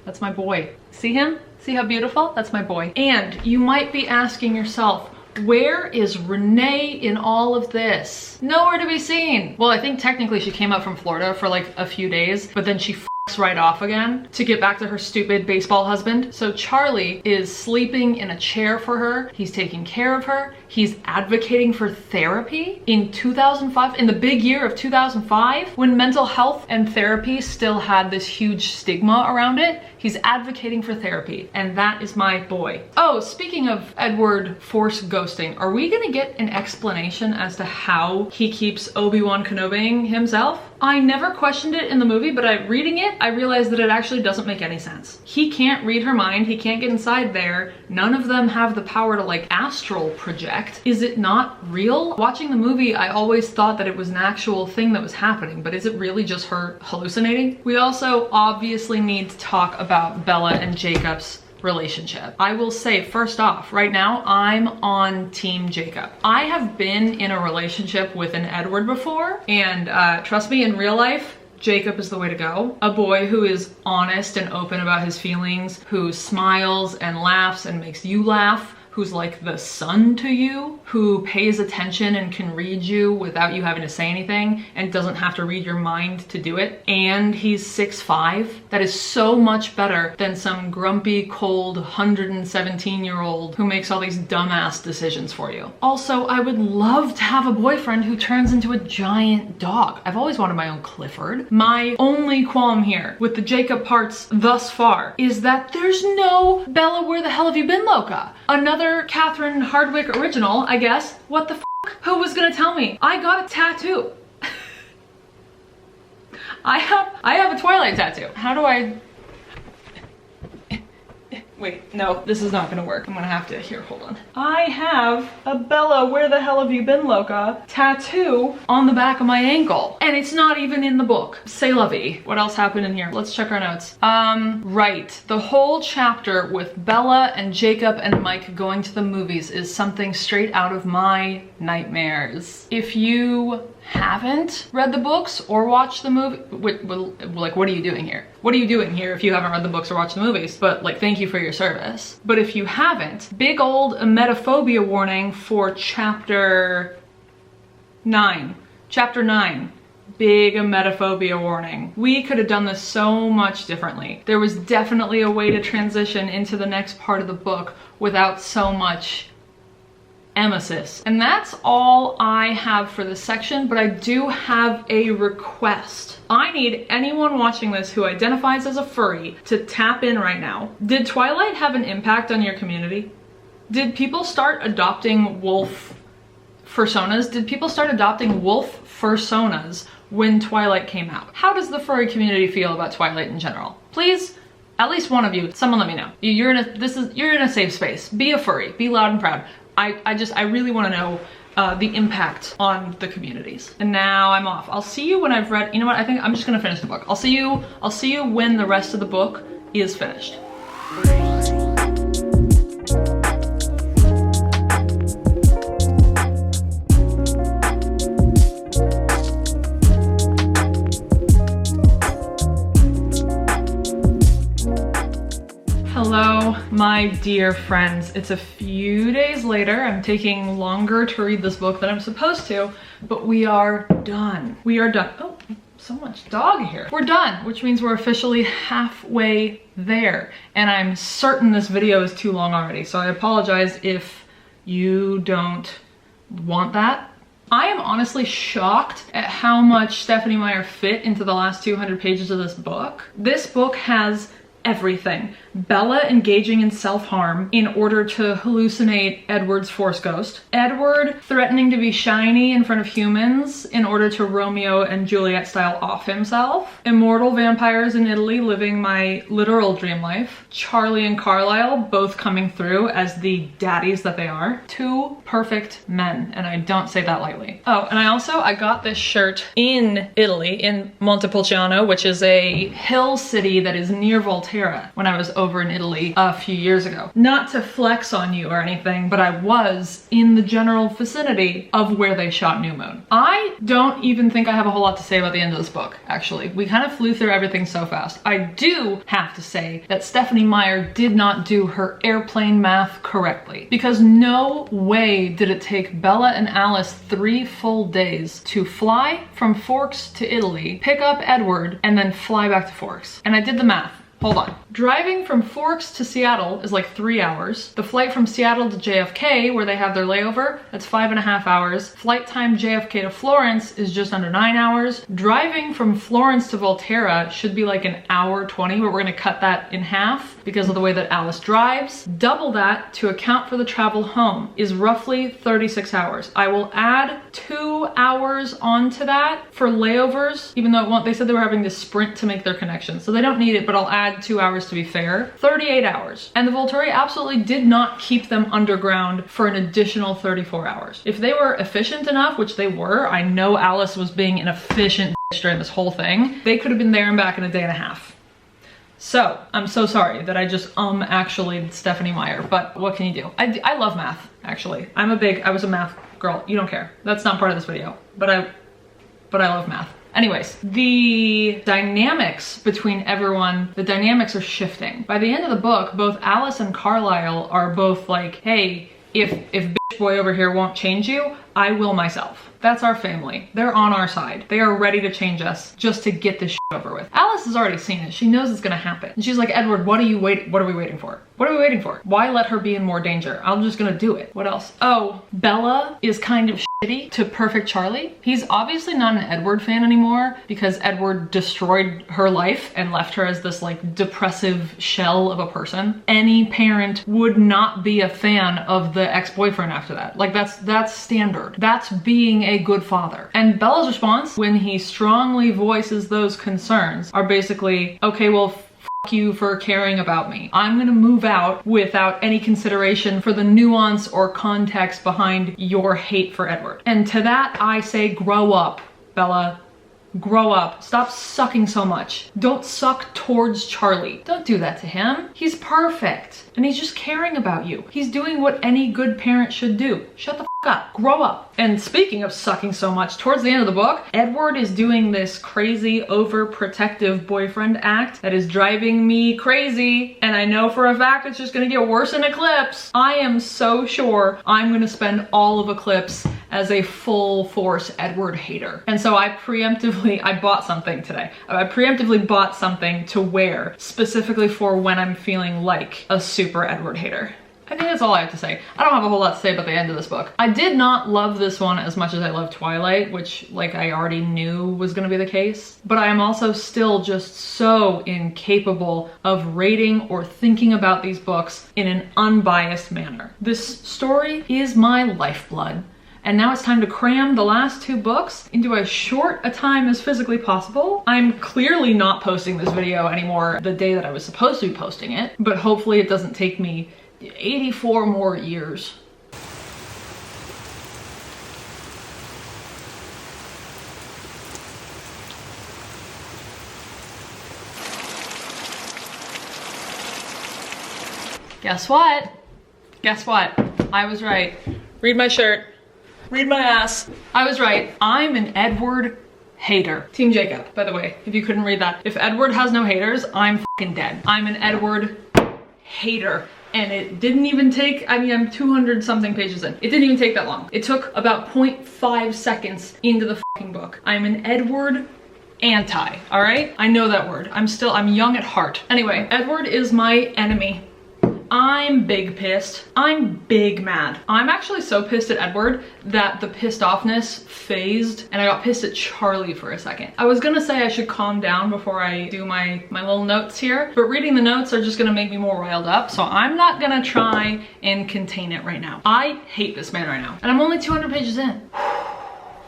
That's my boy. See him? See how beautiful? That's my boy. And you might be asking yourself, where is Renee in all of this? Nowhere to be seen. Well, I think technically she came up from Florida for like a few days, but then she f***s right off again to get back to her stupid baseball husband. So Charlie is sleeping in a chair for her. He's taking care of her. He's advocating for therapy in 2005, in the big year of 2005, when mental health and therapy still had this huge stigma around it. He's advocating for therapy, and that is my boy. Oh, speaking of Edward force ghosting, are we gonna get an explanation as to how he keeps Obi-Wan Kenobiing himself? I never questioned it in the movie, but reading it, I realized that it actually doesn't make any sense. He can't read her mind, he can't get inside there. None of them have the power to like astral project. Is it not real? Watching the movie, I always thought that it was an actual thing that was happening, but is it really just her hallucinating? We also obviously need to talk about Bella and Jacob's relationship. I will say, first off, right now, I'm on Team Jacob. I have been in a relationship with an Edward before, and trust me, in real life, Jacob is the way to go. A boy who is honest and open about his feelings, who smiles and laughs and makes you laugh, who's like the son to you, who pays attention and can read you without you having to say anything and doesn't have to read your mind to do it. And he's 6'5". That is so much better than some grumpy, cold, 117-year-old who makes all these dumbass decisions for you. Also, I would love to have a boyfriend who turns into a giant dog. I've always wanted my own Clifford. My only qualm here with the Jacob parts thus far is that there's no Bella, where the hell have you been, Loca? Another Catherine Hardwicke original, I guess. What the f***? Who was gonna tell me? I got a tattoo. I have a Twilight tattoo. How do I... Wait, no, this is not gonna work. I'm gonna have to, here, hold on. I have a Bella, where the hell have you been, Loca, tattoo on the back of my ankle. And it's not even in the book. C'est la vie. What else happened in here? Let's check our notes. Right. The whole chapter with Bella and Jacob and Mike going to the movies is something straight out of my nightmares. If you haven't read the books or watched the movie, like, what are you doing here? What are you doing here if you haven't read the books or watched the movies? But like, thank you for your service. But if you haven't, big old emetophobia warning for chapter 9. Chapter 9. Big emetophobia warning. We could have done this so much differently. There was definitely a way to transition into the next part of the book without so much emesis. And that's all I have for this section, but I do have a request. I need anyone watching this who identifies as a furry to tap in right now. Did Twilight have an impact on your community? Did people start adopting wolf fursonas? Did people start adopting wolf fursonas when Twilight came out? How does the furry community feel about Twilight in general? Please, at least one of you, someone let me know. You're in a safe space. Be a furry, be loud and proud. I really want to know the impact on the communities. And now I'm off. I'll see you when I've read, you know what, I think I'm just gonna finish the book. I'll see you when the rest of the book is finished. Hello, my dear friends. It's a few days later. I'm taking longer to read this book than I'm supposed to, but we are done. We are done. Oh, so much dog here. We're done, which means we're officially halfway there. And I'm certain this video is too long already, so I apologize if you don't want that. I am honestly shocked at how much Stephenie Meyer fit into the last 200 pages of this book. This book has everything. Bella engaging in self-harm in order to hallucinate Edward's Force Ghost. Edward threatening to be shiny in front of humans in order to Romeo and Juliet style off himself. Immortal vampires in Italy living my literal dream life. Charlie and Carlisle both coming through as the daddies that they are. Two perfect men, and I don't say that lightly. Oh, and I got this shirt in Italy, in Montepulciano, which is a hill city that is near Volterra, when I was over in Italy a few years ago. Not to flex on you or anything, but I was in the general vicinity of where they shot New Moon. I don't even think I have a whole lot to say about the end of this book, actually. We kind of flew through everything so fast. I do have to say that Stephenie Meyer did not do her airplane math correctly, because no way did it take Bella and Alice 3 full days to fly from Forks to Italy, pick up Edward, and then fly back to Forks. And I did the math. Hold on. Driving from Forks to Seattle is like 3 hours. The flight from Seattle to JFK, where they have their layover, that's 5.5 hours. Flight time JFK to Florence is just under 9 hours. Driving from Florence to Volterra should be like 1 hour 20, but we're gonna cut that in half because of the way that Alice drives. Double that to account for the travel home is roughly 36 hours. I will add 2 hours onto that for layovers, even though it won't, they said they were having to sprint to make their connection, so they don't need it, but I'll add 2 hours to be fair. 38 hours. And the Volturi absolutely did not keep them underground for an additional 34 hours. If they were efficient enough, which they were, I know Alice was being an efficient bitch during this whole thing, they could have been there and back in a day and a half. So, I'm so sorry that I just actually Stephenie Meyer, but what can you do? I love math, actually. I was a math girl. You don't care. That's not part of this video, but I love math. Anyways, the dynamics between everyone, the dynamics are shifting. By the end of the book, both Alice and Carlisle are both like, hey, if bitch boy over here won't change you, I will myself. That's our family. They're on our side. They are ready to change us just to get this shit over with. Alice has already seen it. She knows it's gonna happen. And she's like, Edward, what are we waiting for? What are we waiting for? Why let her be in more danger? I'm just gonna do it. What else? Oh, Bella is kind of shitty to Perfect Charlie. He's obviously not an Edward fan anymore because Edward destroyed her life and left her as this like depressive shell of a person. Any parent would not be a fan of the ex-boyfriend after that. Like that's standard. That's being a good father. And Bella's response when he strongly voices those concerns are basically, okay, well, f you for caring about me. I'm gonna move out without any consideration for the nuance or context behind your hate for Edward. And to that I say, grow up, Bella. Grow up. Stop sucking so much. Don't suck towards Charlie. Don't do that to him. He's perfect. And he's just caring about you. He's doing what any good parent should do. Shut the f up, grow up. And speaking of sucking so much, towards the end of the book, Edward is doing this crazy overprotective boyfriend act that is driving me crazy. And I know for a fact it's just gonna get worse in Eclipse. I am so sure I'm gonna spend all of Eclipse as a full force Edward hater. And so I bought something today. I preemptively bought something to wear specifically for when I'm feeling like a super Edward hater. I think that's all I have to say. I don't have a whole lot to say about the end of this book. I did not love this one as much as I love Twilight, which like I already knew was gonna be the case. But I am also still just so incapable of rating or thinking about these books in an unbiased manner. This story is my lifeblood. And now it's time to cram the last 2 books into as short a time as physically possible. I'm clearly not posting this video anymore the day that I was supposed to be posting it, but hopefully it doesn't take me 84 more years. Guess what? Guess what? I was right. Read my shirt. Read my ass. I was right. I'm an Edward hater. Team Jacob, by the way, if you couldn't read that. If Edward has no haters, I'm fucking dead. I'm an Edward hater. And it didn't even take, I mean, I'm 200 something pages in. It didn't even take that long. It took about 0.5 seconds into the fucking book. I'm an Edward anti, all right? I know that word. I'm young at heart. Anyway, Edward is my enemy. I'm big pissed. I'm big mad. I'm actually so pissed at Edward that the pissed offness phased and I got pissed at Charlie for a second. I was gonna say I should calm down before I do my little notes here, but reading the notes are just gonna make me more riled up, so I'm not gonna try and contain it right now. I hate this man right now, and I'm only 200 pages in.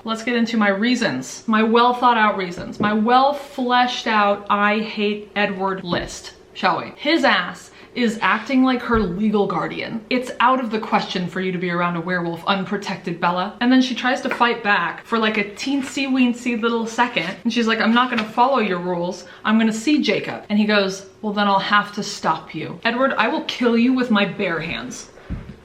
Let's get into my reasons, my well thought out reasons, my well fleshed out I hate Edward list, shall we? His ass is acting like her legal guardian. It's out of the question for you to be around a werewolf unprotected, Bella. And then she tries to fight back for like a teensy-weensy little second. And she's like, I'm not gonna follow your rules. I'm gonna see Jacob. And he goes, well, then I'll have to stop you. Edward, I will kill you with my bare hands.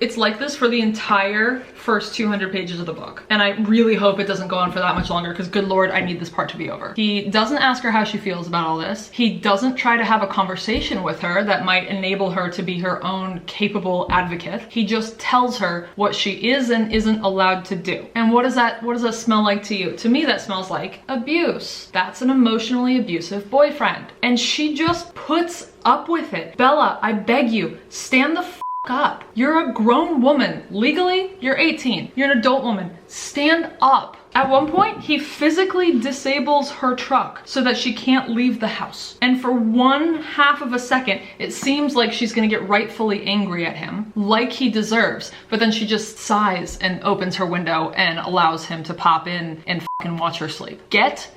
It's like this for the entire first 200 pages of the book. And I really hope it doesn't go on for that much longer because good Lord, I need this part to be over. He doesn't ask her how she feels about all this. He doesn't try to have a conversation with her that might enable her to be her own capable advocate. He just tells her what she is and isn't allowed to do. And what does that smell like to you? To me, that smells like abuse. That's an emotionally abusive boyfriend. And she just puts up with it. Bella, I beg you, stand the up. You're a grown woman. Legally, you're 18. You're an adult woman. Stand up. At one point, he physically disables her truck so that she can't leave the house. And for 1/2 of a second, it seems like she's gonna get rightfully angry at him, like he deserves. But then she just sighs and opens her window and allows him to pop in and fucking watch her sleep. Get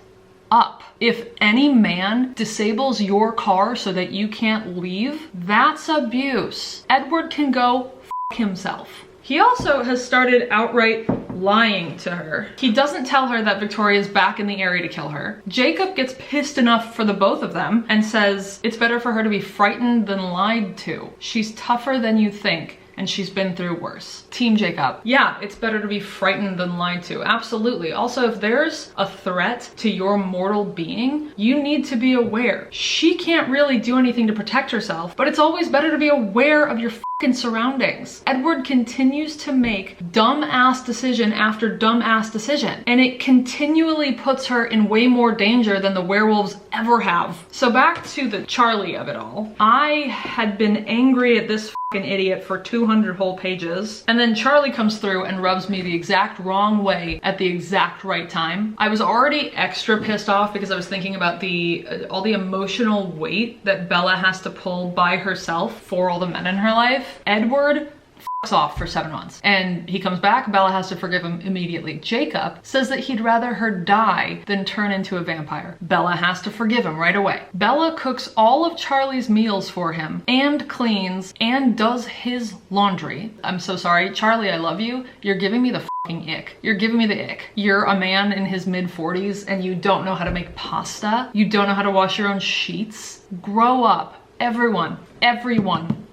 up. If any man disables your car so that you can't leave, that's abuse. Edward can go f himself. He also has started outright lying to her. He doesn't tell her that Victoria's back in the area to kill her. Jacob gets pissed enough for the both of them and says it's better for her to be frightened than lied to. She's tougher than you think, and she's been through worse. Team Jacob. Yeah, it's better to be frightened than lied to. Absolutely. Also, if there's a threat to your mortal being, you need to be aware. She can't really do anything to protect herself, but it's always better to be aware of your fucking surroundings. Edward continues to make dumb-ass decision after dumb-ass decision, and it continually puts her in way more danger than the werewolves ever have. So back to the Charlie of it all. I had been angry at this fucking idiot for 200 whole pages, and then Charlie comes through and rubs me the exact wrong way at the exact right time. I was already extra pissed off because I was thinking about all the emotional weight that Bella has to pull by herself for all the men in her life. Edward fucks off for 7 months and he comes back. Bella has to forgive him immediately. Jacob says that he'd rather her die than turn into a vampire. Bella has to forgive him right away. Bella cooks all of Charlie's meals for him and cleans and does his laundry. I'm so sorry. Charlie, I love you. You're giving me the fucking ick. You're giving me the ick. You're a man in his mid-40s and you don't know how to make pasta. You don't know how to wash your own sheets. Grow up. Everyone.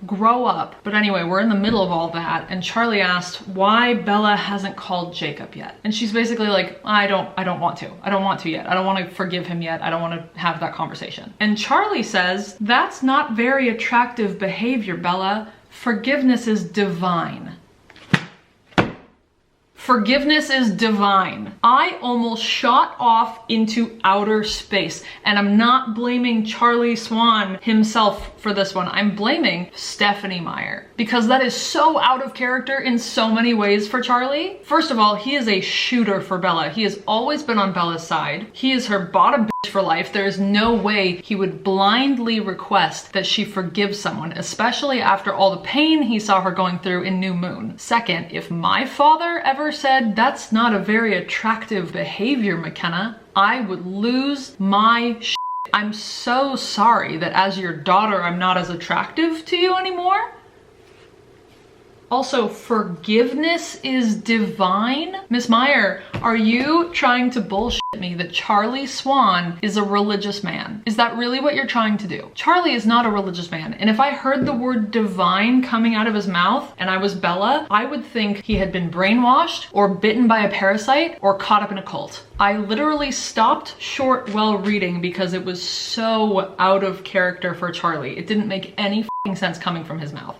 grow up. But anyway, we're in the middle of all that, and Charlie asked why Bella hasn't called Jacob yet. And she's basically like, I don't want to. I don't want to yet. I don't want to forgive him yet. I don't want to have that conversation. And Charlie says, that's not very attractive behavior, Bella. Forgiveness is divine. Forgiveness is divine. I almost shot off into outer space, and I'm not blaming Charlie Swan himself for this one. I'm blaming Stephenie Meyer, because that is so out of character in so many ways for Charlie. First of all, he is a shooter for Bella. He has always been on Bella's side. He is her bottom bitch for life. There is no way he would blindly request that she forgive someone, especially after all the pain he saw her going through in New Moon. Second, if my father ever said, that's not a very attractive behavior, McKenna, I would lose my shit. I'm so sorry that as your daughter, I'm not as attractive to you anymore. Also, forgiveness is divine? Miss Meyer, are you trying to bullshit me that Charlie Swan is a religious man? Is that really what you're trying to do? Charlie is not a religious man, and if I heard the word divine coming out of his mouth and I was Bella, I would think he had been brainwashed or bitten by a parasite or caught up in a cult. I literally stopped short while reading because it was so out of character for Charlie. It didn't make any f***ing sense coming from his mouth.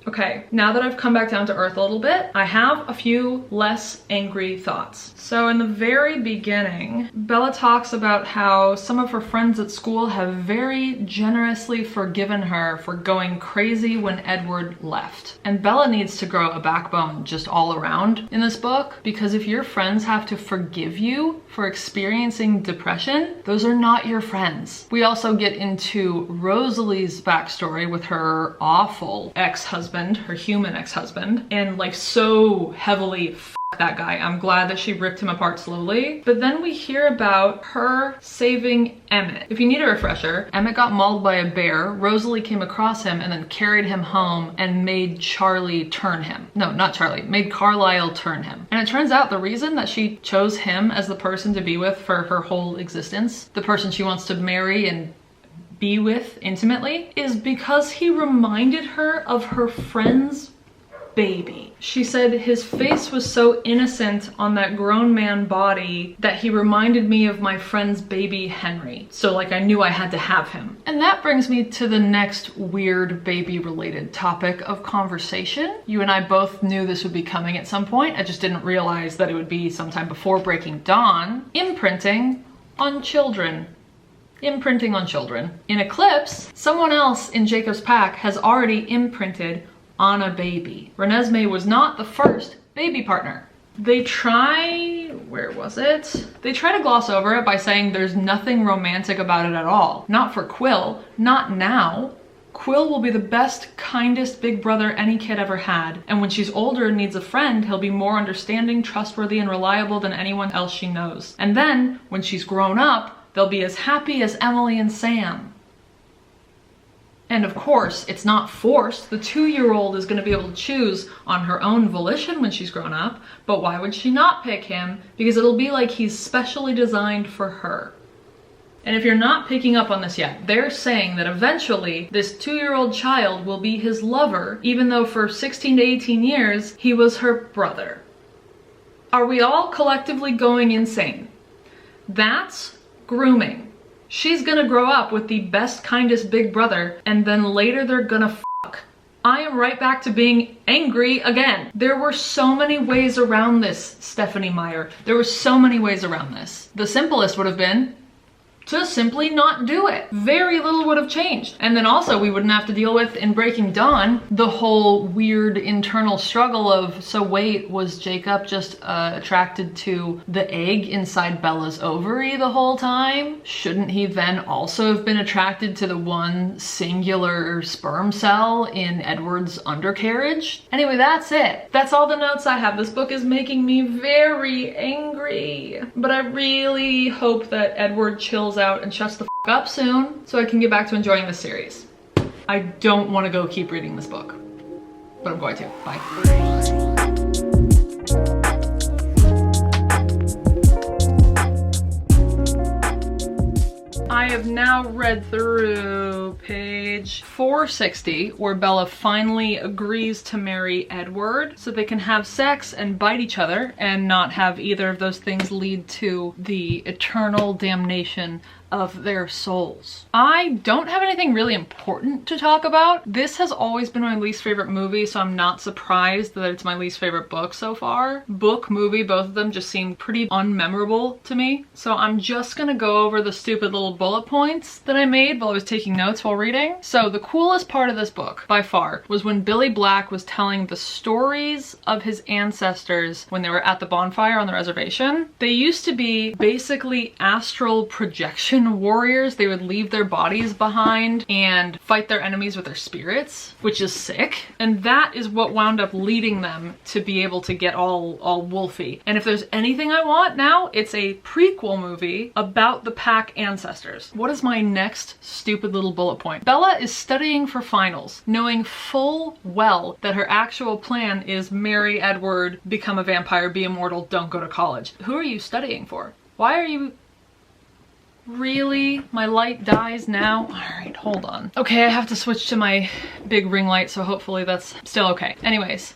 Okay, now that I've come back down to earth a little bit, I have a few less angry thoughts. So in the very beginning, Bella talks about how some of her friends at school have very generously forgiven her for going crazy when Edward left. And Bella needs to grow a backbone just all around in this book, because if your friends have to forgive you for experiencing depression, those are not your friends. We also get into Rosalie's backstory with her awful ex-husband, her human ex-husband, and like so heavily f that guy. I'm glad that she ripped him apart slowly. But then we hear about her saving Emmett. If you need a refresher, Emmett got mauled by a bear, Rosalie came across him and then carried him home and made Charlie turn him. No, not Charlie, made Carlisle turn him. And it turns out the reason that she chose him as the person to be with for her whole existence, the person she wants to marry and be with intimately, is because he reminded her of her friend's baby. She said his face was so innocent on that grown man body that he reminded me of my friend's baby Henry. So like I knew I had to have him. And that brings me to the next weird baby related topic of conversation. You and I both knew this would be coming at some point. I just didn't realize that it would be sometime before Breaking Dawn. Imprinting on children. Imprinting on children. In Eclipse, someone else in Jacob's pack has already imprinted on a baby. Renesmee was not the first baby partner. They try, where was it? They try to gloss over it by saying there's nothing romantic about it at all. Not for Quill, not now. Quill will be the best, kindest big brother any kid ever had. And when she's older and needs a friend, he'll be more understanding, trustworthy, and reliable than anyone else she knows. And then, when she's grown up, they'll be as happy as Emily and Sam. And of course, it's not forced. The 2-year-old is going to be able to choose on her own volition when she's grown up, but why would she not pick him? Because it'll be like he's specially designed for her. And if you're not picking up on this yet, they're saying that eventually this 2-year-old child will be his lover, even though for 16 to 18 years, he was her brother. Are we all collectively going insane? That's grooming. She's gonna grow up with the best, kindest big brother, and then later they're gonna fuck. I am right back to being angry again. There were so many ways around this, Stephenie Meyer. There were so many ways around this. The simplest would have been to simply not do it. Very little would have changed. And then also we wouldn't have to deal with, in Breaking Dawn, the whole weird internal struggle of, so wait, was Jacob just attracted to the egg inside Bella's ovary the whole time? Shouldn't he then also have been attracted to the one singular sperm cell in Edward's undercarriage? Anyway, that's it. That's all the notes I have. This book is making me very angry. But I really hope that Edward chills out and shuts the f up soon so I can get back to enjoying this series. I don't want to go keep reading this book, but I'm going to. Bye. I have now read through page 460, where Bella finally agrees to marry Edward so they can have sex and bite each other and not have either of those things lead to the eternal damnation of their souls. I don't have anything really important to talk about. This has always been my least favorite movie, so I'm not surprised that it's my least favorite book so far. Book, movie, both of them just seem pretty unmemorable to me. So I'm just gonna go over the stupid little bullet points that I made while I was taking notes while reading. So the coolest part of this book, by far, was when Billy Black was telling the stories of his ancestors when they were at the bonfire on the reservation. They used to be basically astral projection warriors. They would leave their bodies behind and fight their enemies with their spirits, which is sick. And that is what wound up leading them to be able to get all wolfy. And if there's anything I want now, it's a prequel movie about the pack ancestors. What is my next stupid little bullet point? Bella is studying for finals, knowing full well that her actual plan is marry Edward, become a vampire, be immortal, don't go to college. Who are you studying for? Why are you... Really? My light dies now? Alright, hold on. Okay, I have to switch to my big ring light, so hopefully that's still okay. Anyways,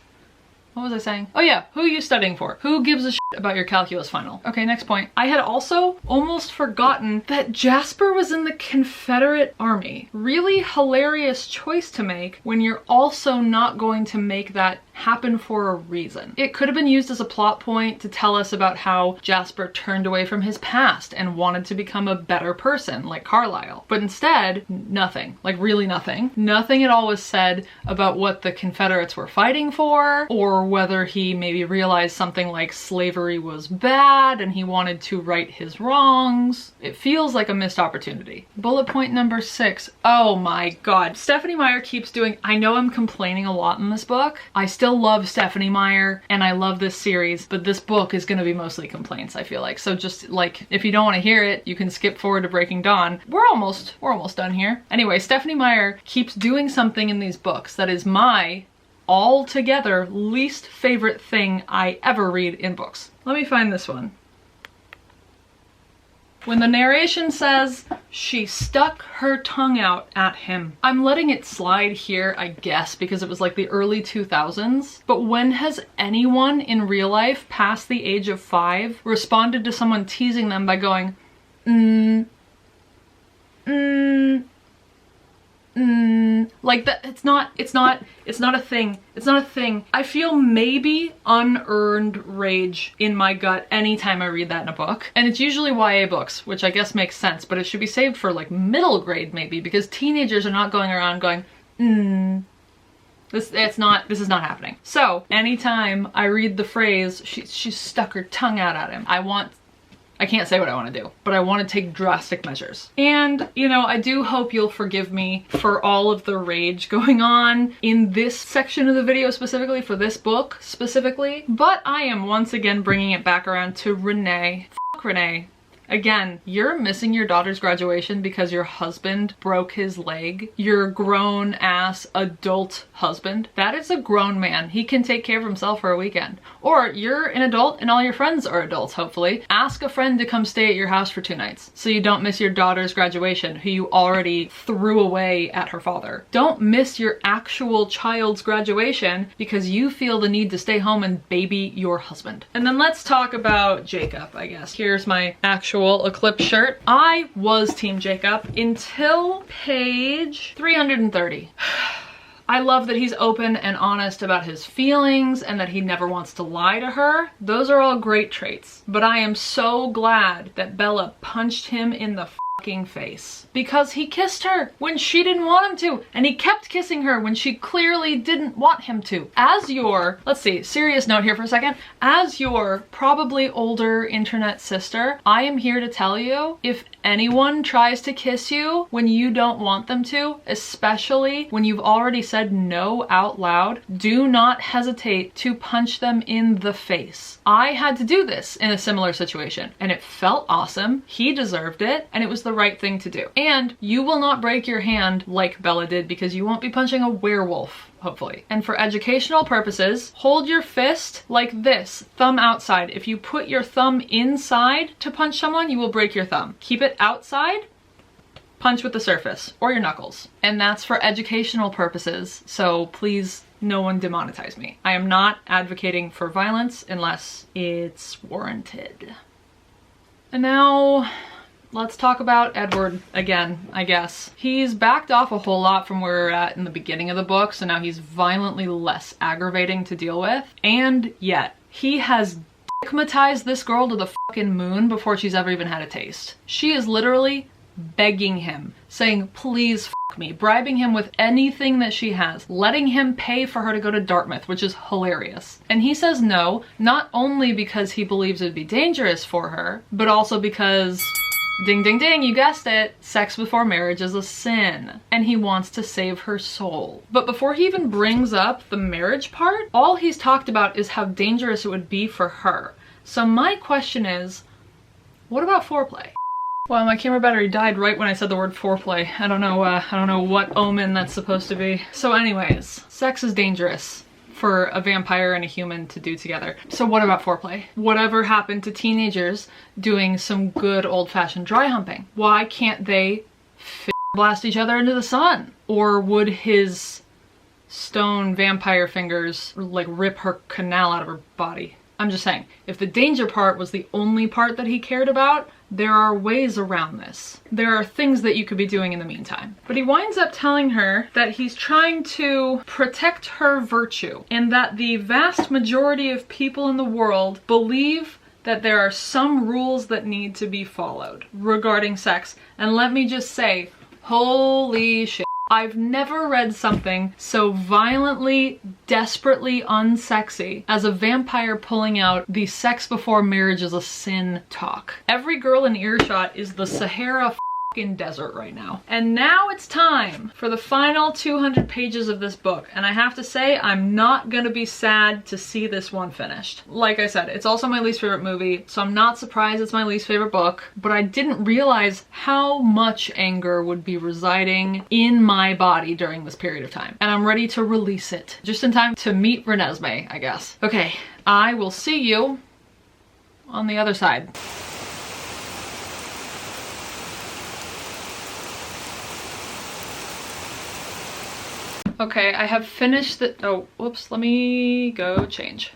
what was I saying? Oh yeah, who are you studying for? Who gives a shit about your calculus final? Okay, next point. I had also almost forgotten that Jasper was in the Confederate Army. Really hilarious choice to make when you're also not going to make that happen for a reason. It could have been used as a plot point to tell us about how Jasper turned away from his past and wanted to become a better person like Carlisle. But instead, nothing. Like really nothing. Nothing at all was said about what the Confederates were fighting for, or whether he maybe realized something like slavery was bad and he wanted to right his wrongs. It feels like a missed opportunity. Bullet point number 6. Oh my god. Stephenie Meyer keeps doing... I know I'm complaining a lot in this book. I still love Stephenie Meyer and I love this series, but this book is going to be mostly complaints, I feel like. So just like, if you don't want to hear it, you can skip forward to Breaking Dawn. We're almost done here. Anyway, Stephenie Meyer keeps doing something in these books that is my altogether least favorite thing I ever read in books. Let me find this one. When the narration says, she stuck her tongue out at him. I'm letting it slide here, I guess, because it was like the early 2000s. But when has anyone in real life past the age of 5 responded to someone teasing them by going, like that? It's not a thing. It's not a thing. I feel maybe unearned rage in my gut anytime I read that in a book. And it's usually YA books, which I guess makes sense, but it should be saved for like middle grade maybe, because teenagers are not going around going, this is not happening. So anytime I read the phrase, she stuck her tongue out at him, I can't say what I want to do, but I want to take drastic measures. And, you know, I do hope you'll forgive me for all of the rage going on in this section of the video specifically, for this book specifically, but I am once again bringing it back around to Renee. Fuck Renee. Again, you're missing your daughter's graduation because your husband broke his leg. Your grown-ass adult husband. That is a grown man. He can take care of himself for a weekend. Or you're an adult and all your friends are adults, hopefully. Ask a friend to come stay at your house for 2 nights so you don't miss your daughter's graduation, who you already threw away at her father. Don't miss your actual child's graduation because you feel the need to stay home and baby your husband. And then let's talk about Jacob, I guess. Here's my actual eclipse shirt. I was Team Jacob until page 330. I love that he's open and honest about his feelings and that he never wants to lie to her. Those are all great traits. But I am so glad that Bella punched him in the fucking face because he kissed her when she didn't want him to, and he kept kissing her when she clearly didn't want him to. As your, let's see, serious note here for a second, as your probably older internet sister, I am here to tell you, if anyone tries to kiss you when you don't want them to, especially when you've already said no out loud, do not hesitate to punch them in the face. I had to do this in a similar situation and it felt awesome. He deserved it and it was the right thing to do. And you will not break your hand like Bella did because you won't be punching a werewolf, hopefully. And for educational purposes, hold your fist like this, thumb outside. If you put your thumb inside to punch someone, you will break your thumb. Keep it outside punch with the surface or your knuckles. And that's for educational purposes, so please no one demonetize me. I am not advocating for violence unless it's warranted. And now let's talk about Edward again, I guess. He's backed off a whole lot from where we were at in the beginning of the book, so now he's violently less aggravating to deal with. And yet, he has dickmatized this girl to the fucking moon before she's ever even had a taste. She is literally begging him, saying, please fuck me, bribing him with anything that she has, letting him pay for her to go to Dartmouth, which is hilarious. And he says no, not only because he believes it'd be dangerous for her, but also because, ding ding ding, you guessed it, sex before marriage is a sin, and he wants to save her soul. But before he even brings up the marriage part, all he's talked about is how dangerous it would be for her. So my question is, what about foreplay? Well, my camera battery died right when I said the word foreplay. I don't know what omen that's supposed to be. So anyways, sex is dangerous for a vampire and a human to do together. So what about foreplay? Whatever happened to teenagers doing some good old-fashioned dry humping? Why can't they blast each other into the sun? Or would his stone vampire fingers like rip her canal out of her body? I'm just saying, if the danger part was the only part that he cared about, there are ways around this. There are things that you could be doing in the meantime. But he winds up telling her that he's trying to protect her virtue, and that the vast majority of people in the world believe that there are some rules that need to be followed regarding sex. And let me just say, holy shit. I've never read something so violently, desperately unsexy as a vampire pulling out the sex before marriage is a sin talk. Every girl in earshot is the Sahara fucking desert right now. And now it's time for the final 200 pages of this book. And I have to say, I'm not gonna be sad to see this one finished. Like I said, it's also my least favorite movie, so I'm not surprised it's my least favorite book, but I didn't realize how much anger would be residing in my body during this period of time. And I'm ready to release it, just in time to meet Renesmee, I guess. Okay, I will see you on the other side. Okay, I have finished the— oh, whoops, let me go change.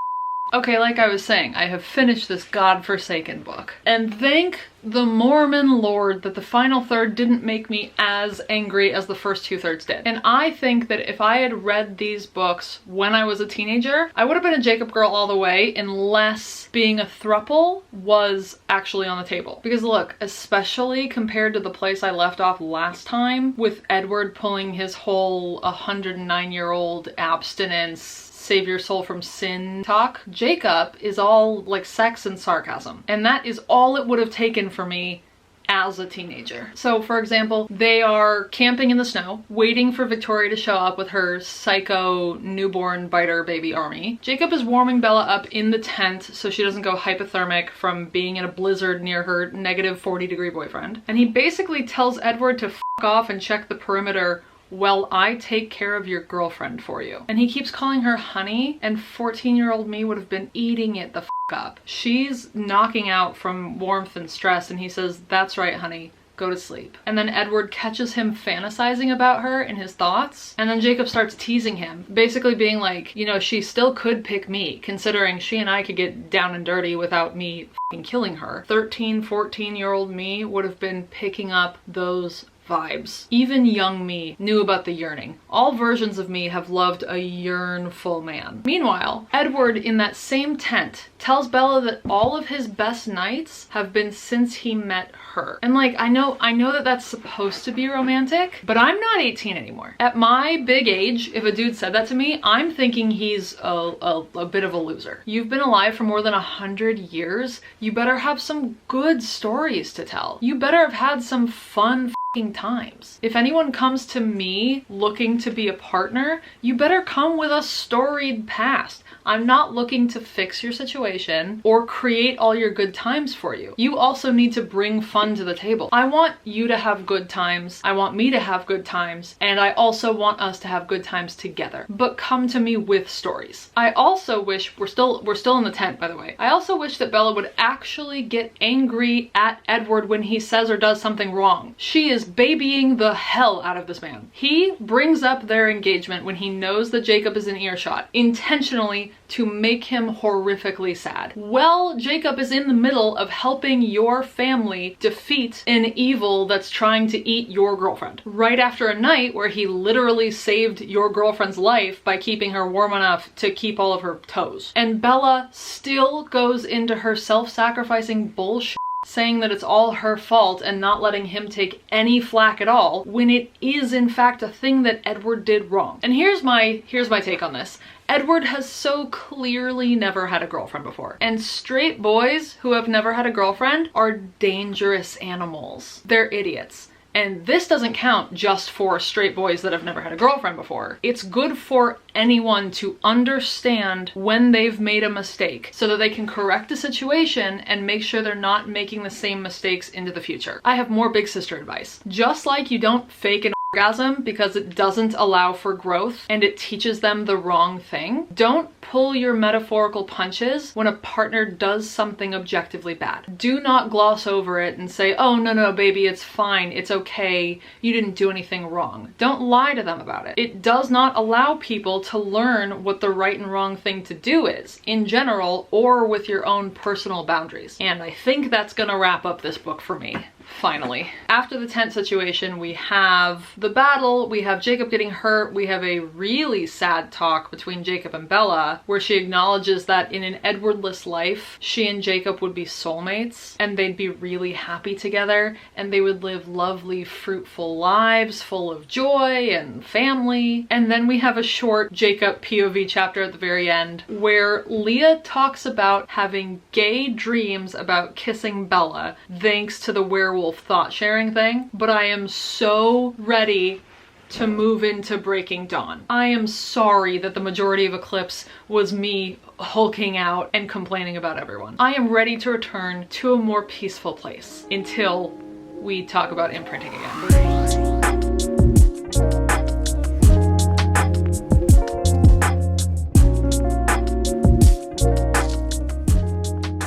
Okay, like I was saying, I have finished this godforsaken book. And thank the Mormon Lord that the final third didn't make me as angry as the first 2/3 did. And I think that if I had read these books when I was a teenager, I would have been a Jacob girl all the way, unless being a throuple was actually on the table. Because look, especially compared to the place I left off last time, with Edward pulling his whole 109-year-old abstinence, save your soul from sin talk, Jacob is all like sex and sarcasm. And that is all it would have taken for me as a teenager. So for example, they are camping in the snow, waiting for Victoria to show up with her psycho newborn biter baby army. Jacob is warming Bella up in the tent so she doesn't go hypothermic from being in a blizzard near her -40-degree boyfriend. And he basically tells Edward to f off and check the perimeter well, I take care of your girlfriend for you. And he keeps calling her honey, and 14-year-old me would have been eating it the f up. She's knocking out from warmth and stress, and he says, that's right, honey, go to sleep. And then Edward catches him fantasizing about her in his thoughts, and then Jacob starts teasing him, basically being like, you know, she still could pick me, considering she and I could get down and dirty without me f***ing killing her. 13, 14-year-old me would have been picking up those vibes. Even young me knew about the yearning. All versions of me have loved a yearnful man. Meanwhile, Edward in that same tent tells Bella that all of his best nights have been since he met her. And like, I know that that's supposed to be romantic, but I'm not 18 anymore. At my big age, if a dude said that to me, I'm thinking he's a bit of a loser. You've been alive for more than 100 years. You better have some good stories to tell. You better have had some fun times. If anyone comes to me looking to be a partner, you better come with a storied past. I'm not looking to fix your situation or create all your good times for you. You also need to bring fun to the table. I want you to have good times. I want me to have good times. And I also want us to have good times together. But come to me with stories. I also wish, we're still in the tent, by the way. I also wish that Bella would actually get angry at Edward when he says or does something wrong. She is is babying the hell out of this man. He brings up their engagement when he knows that Jacob is in earshot, intentionally to make him horrifically sad. Well, Jacob is in the middle of helping your family defeat an evil that's trying to eat your girlfriend. Right after a night where he literally saved your girlfriend's life by keeping her warm enough to keep all of her toes. And Bella still goes into her self-sacrificing bullshit, saying that it's all her fault and not letting him take any flack at all, when it is in fact a thing that Edward did wrong. And here's my take on this. Edward has so clearly never had a girlfriend before. And straight boys who have never had a girlfriend are dangerous animals. They're idiots. And this doesn't count just for straight boys that have never had a girlfriend before. It's good for anyone to understand when they've made a mistake so that they can correct the situation and make sure they're not making the same mistakes into the future. I have more big sister advice. Just like you don't fake an orgasm because it doesn't allow for growth and it teaches them the wrong thing, don't pull your metaphorical punches when a partner does something objectively bad. Do not gloss over it and say, oh no baby, it's fine, it's okay, you didn't do anything wrong. Don't lie to them about it. It does not allow people to learn what the right and wrong thing to do is, in general or with your own personal boundaries. And I think that's gonna wrap up this book for me. Finally. After the tent situation, we have the battle, we have Jacob getting hurt, we have a really sad talk between Jacob and Bella, where she acknowledges that in an Edwardless life, she and Jacob would be soulmates, and they'd be really happy together, and they would live lovely, fruitful lives full of joy and family. And then we have a short Jacob POV chapter at the very end, where Leah talks about having gay dreams about kissing Bella, thanks to the werewolf thought sharing thing. But I am so ready to move into Breaking Dawn. I am sorry that the majority of Eclipse was me hulking out and complaining about everyone. I am ready to return to a more peaceful place until we talk about imprinting again.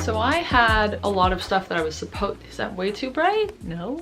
So I had a lot of stuff that I was is that way too bright? No.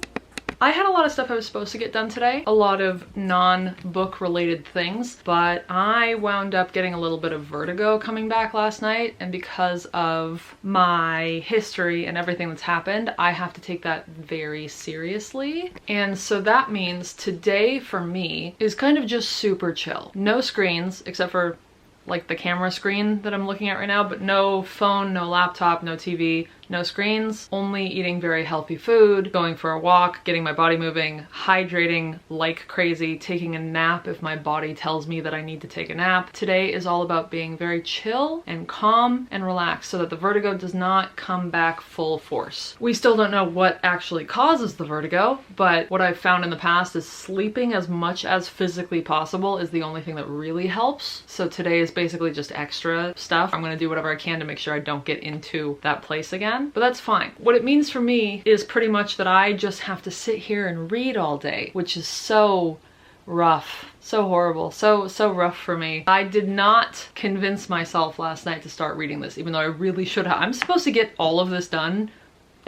I had a lot of stuff I was supposed to get done today, a lot of non-book related things, but I wound up getting a little bit of vertigo coming back last night, and because of my history and everything that's happened, I have to take that very seriously. And so that means today for me is kind of just super chill. No screens, except for like the camera screen that I'm looking at right now, but no phone, no laptop, no TV, no screens, only eating very healthy food, going for a walk, getting my body moving, hydrating like crazy, taking a nap if my body tells me that I need to take a nap. Today is all about being very chill and calm and relaxed so that the vertigo does not come back full force. We still don't know what actually causes the vertigo, but what I've found in the past is sleeping as much as physically possible is the only thing that really helps. So today is basically just extra stuff. I'm gonna do whatever I can to make sure I don't get into that place again, but that's fine. What it means for me is pretty much that I just have to sit here and read all day, which is so rough, so horrible, so rough for me. I did not convince myself last night to start reading this, even though I really should have. I'm supposed to get all of this done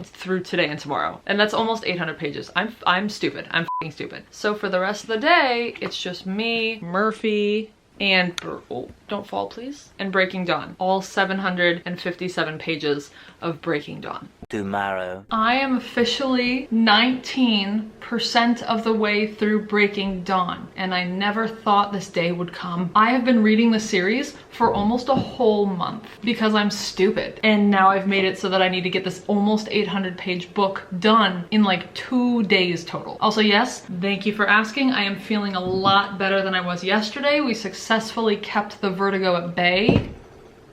through today and tomorrow, and that's almost 800 pages. I'm stupid. I'm f***ing stupid. So for the rest of the day, it's just me, Murphy, and oh, don't fall please, and Breaking Dawn. All 757 pages of Breaking Dawn. Tomorrow. I am officially 19% of the way through Breaking Dawn, and I never thought this day would come. I have been reading the series for almost a whole month because I'm stupid, and now I've made it so that I need to get this almost 800 page book done in like 2 days total. Also, yes, thank you for asking. I am feeling a lot better than I was yesterday. We successfully kept the vertigo at bay.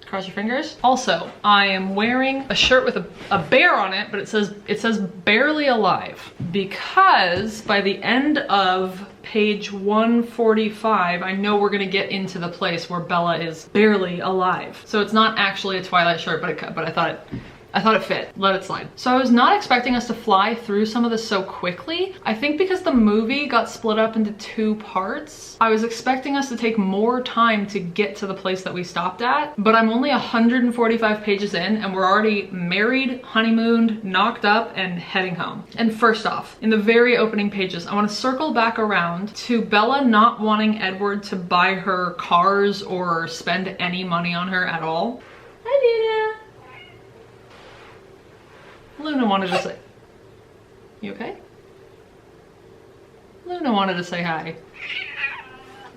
Cross your fingers. Also, I am wearing a shirt with a bear on it, but it says barely alive, because by the end of page 145, I know we're gonna get into the place where Bella is barely alive. So it's not actually a Twilight shirt, but I thought I thought it fit. Let it slide. So I was not expecting us to fly through some of this so quickly. I think because the movie got split up into 2 parts, I was expecting us to take more time to get to the place that we stopped at, but I'm only 145 pages in and we're already married, honeymooned, knocked up, and heading home. And first off, in the very opening pages, I want to circle back around to Bella not wanting Edward to buy her cars or spend any money on her at all. Hi, Luna. Luna wanted to say... You okay? Luna wanted to say hi.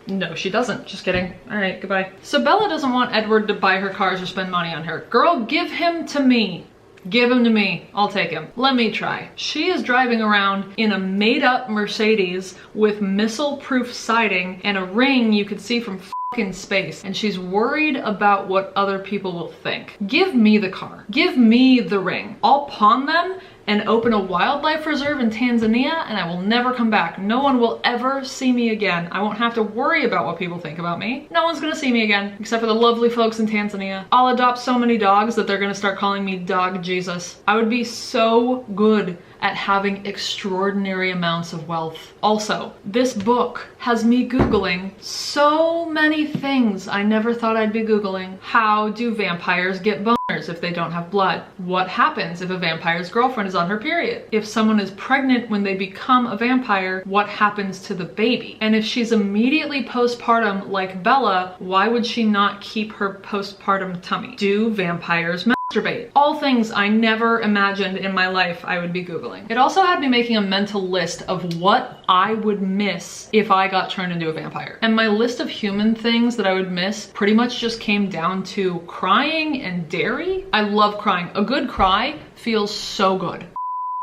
No, she doesn't. Just kidding. All right, goodbye. So Bella doesn't want Edward to buy her cars or spend money on her. Girl, give him to me. Give him to me. I'll take him. Let me try. She is driving around in a made-up Mercedes with missile-proof siding and a ring you could see from fucking space, and she's worried about what other people will think. Give me the car. Give me the ring. I'll pawn them and open a wildlife reserve in Tanzania, and I will never come back. No one will ever see me again. I won't have to worry about what people think about me. No one's gonna see me again, except for the lovely folks in Tanzania. I'll adopt so many dogs that they're gonna start calling me Dog Jesus. I would be so good at having extraordinary amounts of wealth. Also, this book has me Googling so many things I never thought I'd be Googling. How do vampires get boners if they don't have blood? What happens if a vampire's girlfriend is on her period? If someone is pregnant when they become a vampire, what happens to the baby? And if she's immediately postpartum like Bella, why would she not keep her postpartum tummy? Do vampires masturbate? All things I never imagined in my life I would be Googling. It also had me making a mental list of what I would miss if I got turned into a vampire. And my list of human things that I would miss pretty much just came down to crying and dairy. I love crying. A good cry feels so good.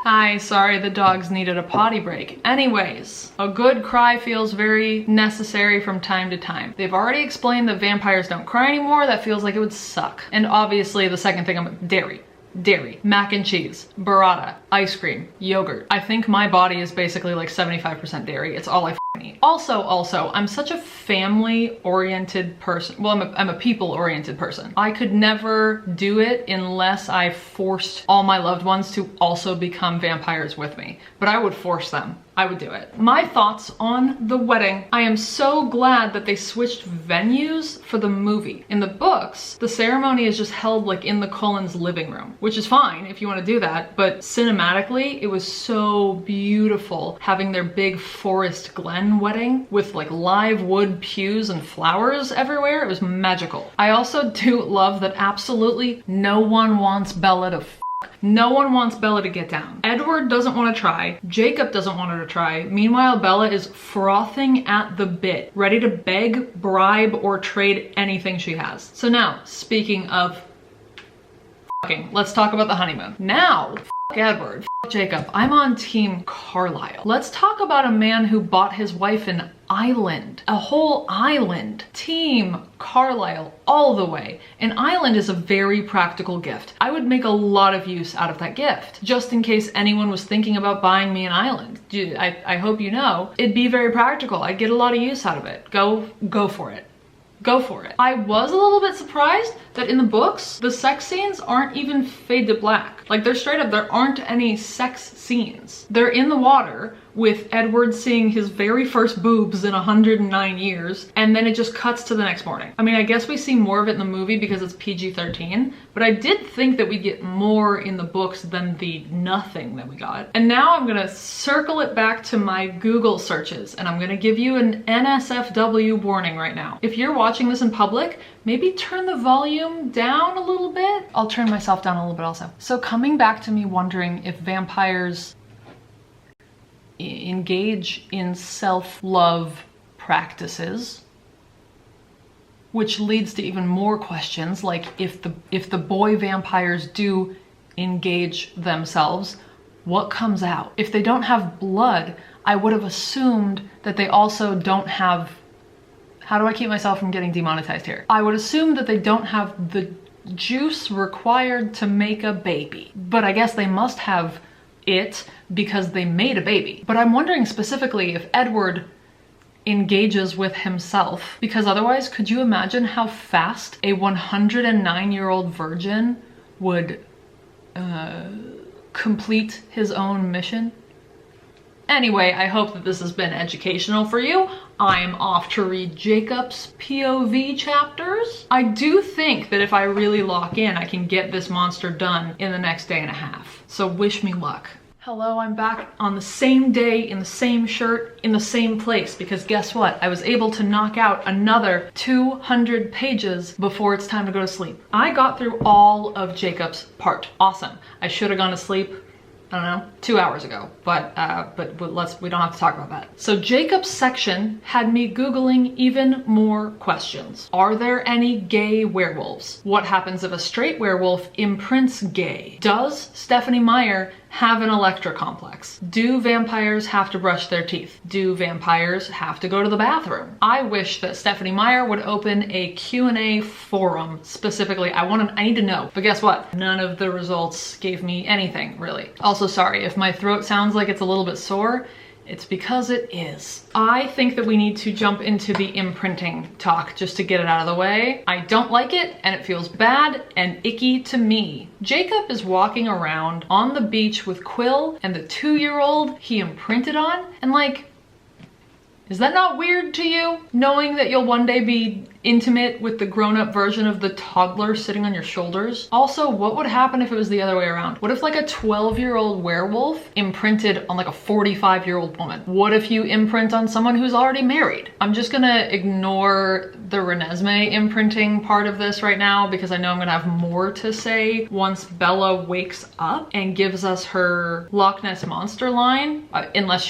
Hi, sorry, the dogs needed a potty break. Anyways, a good cry feels very necessary from time to time. They've already explained that vampires don't cry anymore. That feels like it would suck. And obviously the second thing dairy, mac and cheese, burrata, ice cream, yogurt. I think my body is basically like 75% dairy. It's all I eat. Also, I'm such a family-oriented person. Well, I'm a people-oriented person. I could never do it unless I forced all my loved ones to also become vampires with me. But I would force them. I would do it. My thoughts on the wedding. I am so glad that they switched venues for the movie. In the books, the ceremony is just held like in the Cullens' living room, which is fine if you want to do that, but cinematically, it was so beautiful having their big Forest Glen wedding with like live wood pews and flowers everywhere. It was magical. I also do love that absolutely no one wants Bella to No one wants Bella to get down. Edward doesn't want to try. Jacob doesn't want her to try. Meanwhile, Bella is frothing at the bit, ready to beg, bribe, or trade anything she has. So now, speaking of let's talk about the honeymoon. Now, Edward, Jacob, I'm on Team Carlisle. Let's talk about a man who bought his wife an island, a whole island. Team Carlisle all the way. An island is a very practical gift. I would make a lot of use out of that gift, just in case anyone was thinking about buying me an island. I hope you know, it'd be very practical. I'd get a lot of use out of it. Go for it. Go for it. I was a little bit surprised that in the books, the sex scenes aren't even fade to black. Like they're straight up, there aren't any sex scenes. They're in the water with Edward seeing his very first boobs in 109 years, and then it just cuts to the next morning. I mean, I guess we see more of it in the movie because it's PG-13, but I did think that we'd get more in the books than the nothing that we got. And now I'm gonna circle it back to my Google searches, and I'm gonna give you an NSFW warning right now. If you're watching this in public, maybe turn the volume down a little bit. I'll turn myself down a little bit also. So coming back to me wondering if vampires engage in self-love practices, which leads to even more questions, like if the boy vampires do engage themselves, what comes out? If they don't have blood, I would have assumed that they also don't have, how do I keep myself from getting demonetized here? I would assume that they don't have the juice required to make a baby, but I guess they must have it because they made a baby. But I'm wondering specifically if Edward engages with himself, because otherwise, could you imagine how fast a 109-year-old virgin would complete his own mission. Anyway, I hope that this has been educational for you. I'm off to read Jacob's POV chapters. I do think that if I really lock in, I can get this monster done in the next day and a half. So wish me luck. Hello, I'm back on the same day, in the same shirt, in the same place, because guess what? I was able to knock out another 200 pages before it's time to go to sleep. I got through all of Jacob's part. Awesome. I should have gone to sleep, I don't know, 2 hours ago, but we don't have to talk about that. So Jacob's section had me Googling even more questions. Are there any gay werewolves? What happens if a straight werewolf imprints gay? Does Stephenie Meyer have an Electra complex? Do vampires have to brush their teeth? Do vampires have to go to the bathroom? I wish that Stephenie Meyer would open a Q&A forum specifically. I need to know. But guess what? None of the results gave me anything, really. Also, sorry if my throat sounds like it's a little bit sore. It's because it is. I think that we need to jump into the imprinting talk just to get it out of the way. I don't like it, and it feels bad and icky to me. Jacob is walking around on the beach with Quill and the 2-year-old he imprinted on, and like, is that not weird to you? Knowing that you'll one day be intimate with the grown-up version of the toddler sitting on your shoulders? Also, what would happen if it was the other way around? What if like a 12-year-old werewolf imprinted on like a 45-year-old woman? What if you imprint on someone who's already married? I'm just gonna ignore the Renesmee imprinting part of this right now because I know I'm gonna have more to say once Bella wakes up and gives us her Loch Ness Monster line, unless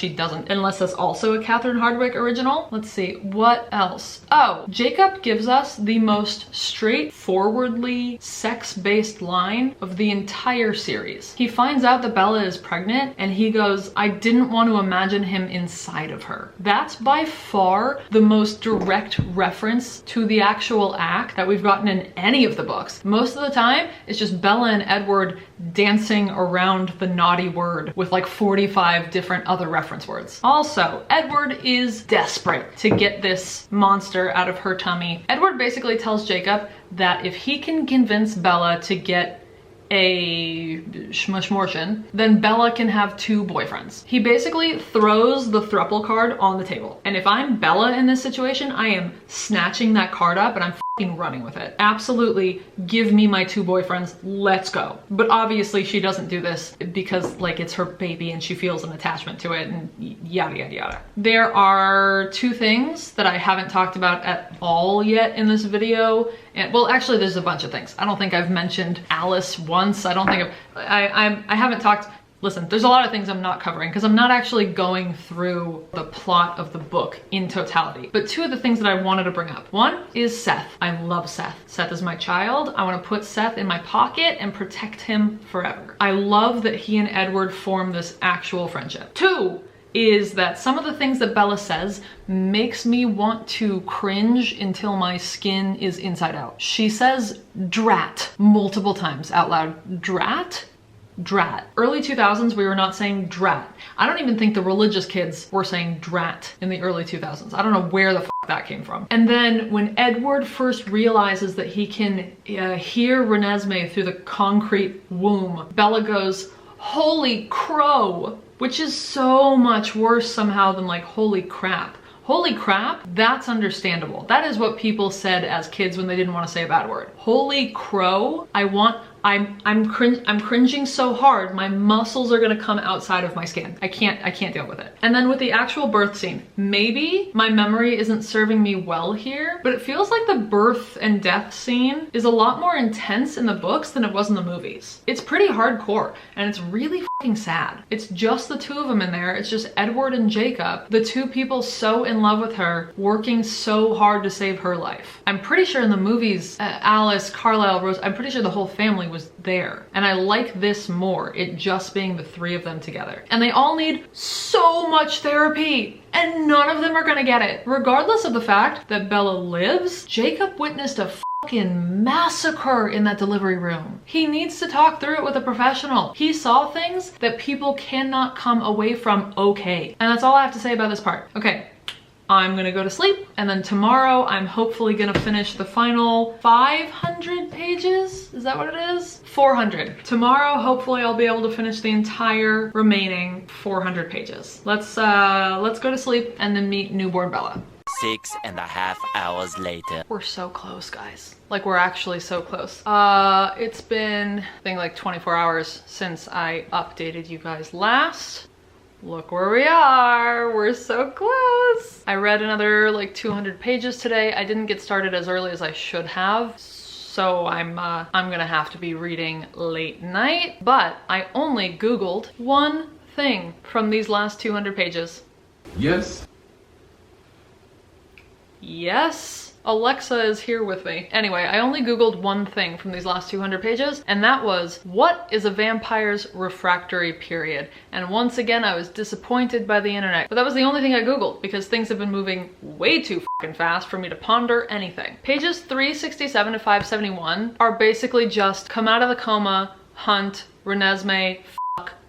that's also a Catherine Hardwicke original. Let's see, what else? Oh, Jacob gives us the most straightforwardly sex-based line of the entire series. He finds out that Bella is pregnant and he goes, I didn't want to imagine him inside of her. That's by far the most direct reference to the actual act that we've gotten in any of the books. Most of the time, it's just Bella and Edward dancing around the naughty word with like 45 different other reference words. Also, Edward is desperate to get this monster out of her tummy. Edward basically tells Jacob that if he can convince Bella to get a shmushmortion, then Bella can have 2 boyfriends. He basically throws the thruple card on the table. And if I'm Bella in this situation, I am snatching that card up and I'm fucking running with it. Absolutely, give me my 2 boyfriends, let's go. But obviously she doesn't do this because like it's her baby and she feels an attachment to it and yada yada yada. There are 2 things that I haven't talked about at all yet in this video. And well, actually there's a bunch of things. I don't think I've mentioned Alice once. I don't think I haven't talked. Listen, there's a lot of things I'm not covering because I'm not actually going through the plot of the book in totality. But 2 of the things that I wanted to bring up. One is Seth. I love Seth. Seth is my child. I want to put Seth in my pocket and protect him forever. I love that he and Edward form this actual friendship. 2 is that some of the things that Bella says makes me want to cringe until my skin is inside out. She says drat multiple times out loud. Drat? Drat. Early 2000s, we were not saying drat. I don't even think the religious kids were saying drat in the early 2000s. I don't know where the f that came from. And then when Edward first realizes that he can hear Renesmee through the concrete womb, Bella goes, holy crow, which is so much worse somehow than like holy crap. Holy crap, that's understandable. That is what people said as kids when they didn't want to say a bad word. Holy crow, I'm cringing so hard, my muscles are gonna come outside of my skin. I can't deal with it. And then with the actual birth scene, maybe my memory isn't serving me well here, but it feels like the birth and death scene is a lot more intense in the books than it was in the movies. It's pretty hardcore, and it's really fucking sad. It's just the 2 of them in there. It's just Edward and Jacob, the 2 people so in love with her, working so hard to save her life. I'm pretty sure in the movies, Alice, Carlisle, Rose, I'm pretty sure the whole family was there. And I like this more, it just being the 3 of them together. And they all need so much therapy, and none of them are gonna get it. Regardless of the fact that Bella lives, Jacob witnessed a fucking massacre in that delivery room. He needs to talk through it with a professional. He saw things that people cannot come away from okay. And that's all I have to say about this part. Okay. I'm gonna go to sleep, and then tomorrow I'm hopefully gonna finish the final 500 pages. Is that what it is? 400. Tomorrow, hopefully I'll be able to finish the entire remaining 400 pages. Let's go to sleep and then meet newborn Bella. 6.5 hours later. We're so close, guys. Like, we're actually so close. It's been, I think, like 24 hours since I updated you guys last. Look where we are. We're so close. I read another like 200 pages today. I didn't get started as early as I should have. So I'm gonna have to be reading late night, but I only Googled one thing from these last 200 pages. Yes. Yes. Alexa is here with me. Anyway, I only Googled one thing from these last 200 pages, and that was, what is a vampire's refractory period? And once again, I was disappointed by the internet. But that was the only thing I Googled, because things have been moving way too fucking fast for me to ponder anything. Pages 367 to 571 are basically just come out of the coma, hunt, Renesmee,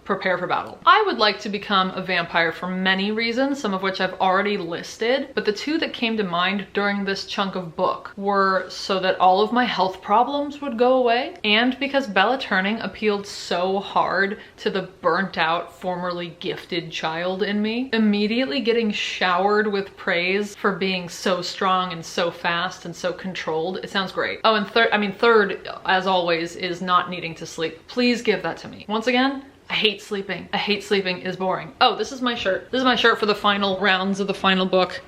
prepare for battle. I would like to become a vampire for many reasons, some of which I've already listed, but the two that came to mind during this chunk of book were so that all of my health problems would go away, and because Bella turning appealed so hard to the burnt out, formerly gifted child in me, immediately getting showered with praise for being so strong and so fast and so controlled. It sounds great. Oh, and third, as always, is not needing to sleep. Please give that to me. Once again, I hate sleeping. I hate sleeping is boring. Oh, this is my shirt. This is my shirt for the final rounds of the final book.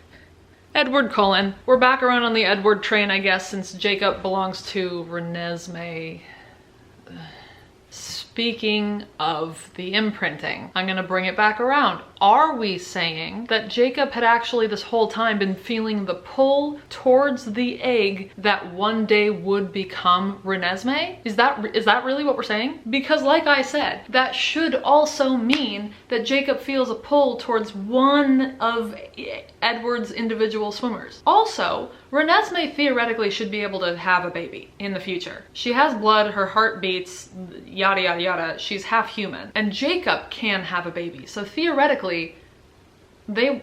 Edward Cullen. We're back around on the Edward train, I guess, since Jacob belongs to Renesmee. Speaking of the imprinting, I'm gonna bring it back around. Are we saying that Jacob had actually this whole time been feeling the pull towards the egg that one day would become Renesmee? Is that really what we're saying? Because like I said, that should also mean that Jacob feels a pull towards one of Edward's individual swimmers. Also, Renesmee theoretically should be able to have a baby in the future. She has blood, her heart beats, yada yada yada, she's half human. And Jacob can have a baby, so theoretically, they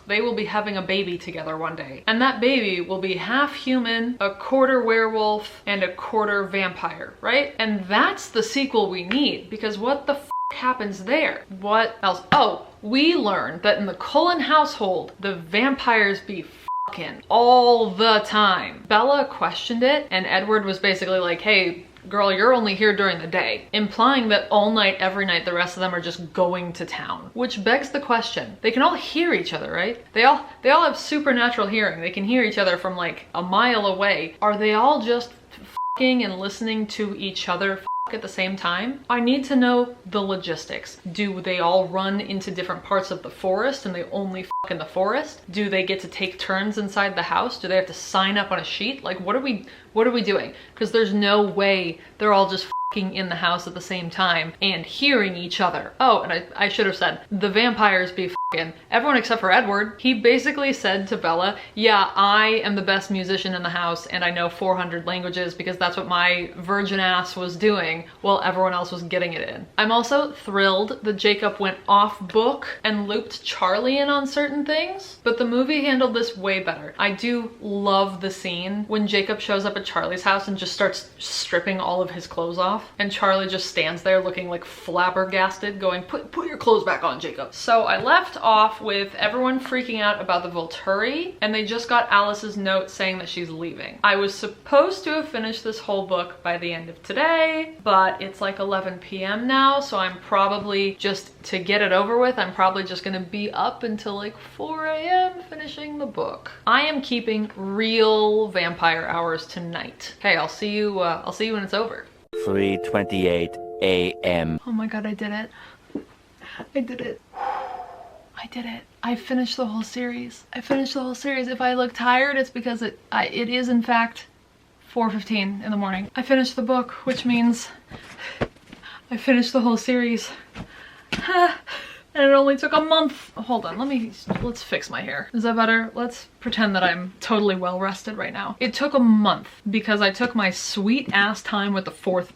will be having a baby together one day. And that baby will be half human, a quarter werewolf, and a quarter vampire, right? And that's the sequel we need, because what the f happens there? What else? Oh, we learned that in the Cullen household, the vampires be fucking all the time. Bella questioned it, and Edward was basically like, hey, girl, you're only here during the day, implying that all night, every night, the rest of them are just going to town. Which begs the question, they can all hear each other, right? They all have supernatural hearing. They can hear each other from like a mile away. Are they all just f***ing and listening to each other f*** at the same time? I need to know the logistics. Do they all run into different parts of the forest and they only f*** in the forest? Do they get to take turns inside the house? Do they have to sign up on a sheet? Like, what are we doing? Because there's no way they're all just f***ing in the house at the same time and hearing each other. Oh, and I should have said, the vampires be f***ing everyone except for Edward. He basically said to Bella, yeah, I am the best musician in the house and I know 400 languages because that's what my virgin ass was doing while everyone else was getting it in. I'm also thrilled that Jacob went off book and looped Charlie in on certain things, but the movie handled this way better. I do love the scene when Jacob shows up at Charlie's house and just starts stripping all of his clothes off, and Charlie just stands there looking like flabbergasted going, put your clothes back on, Jacob. So I left off with everyone freaking out about the Volturi, and they just got Alice's note saying that she's leaving. I was supposed to have finished this whole book by the end of today, but it's like 11 p.m. now, so I'm probably just, to get it over with, I'm probably just gonna be up until like 4 a.m. finishing the book. I am keeping real vampire hours tonight. Okay, I'll see you when it's over. 3:28 a.m. Oh my god, I did it. I did it. I did it. I finished the whole series. I finished the whole series. If I look tired, it's because it is in fact 4:15 in the morning. I finished the book, which means I finished the whole series. And it only took a month. Hold on, let's fix my hair. Is that better? Let's pretend that I'm totally well rested right now. It took a month because I took my sweet ass time with the fourth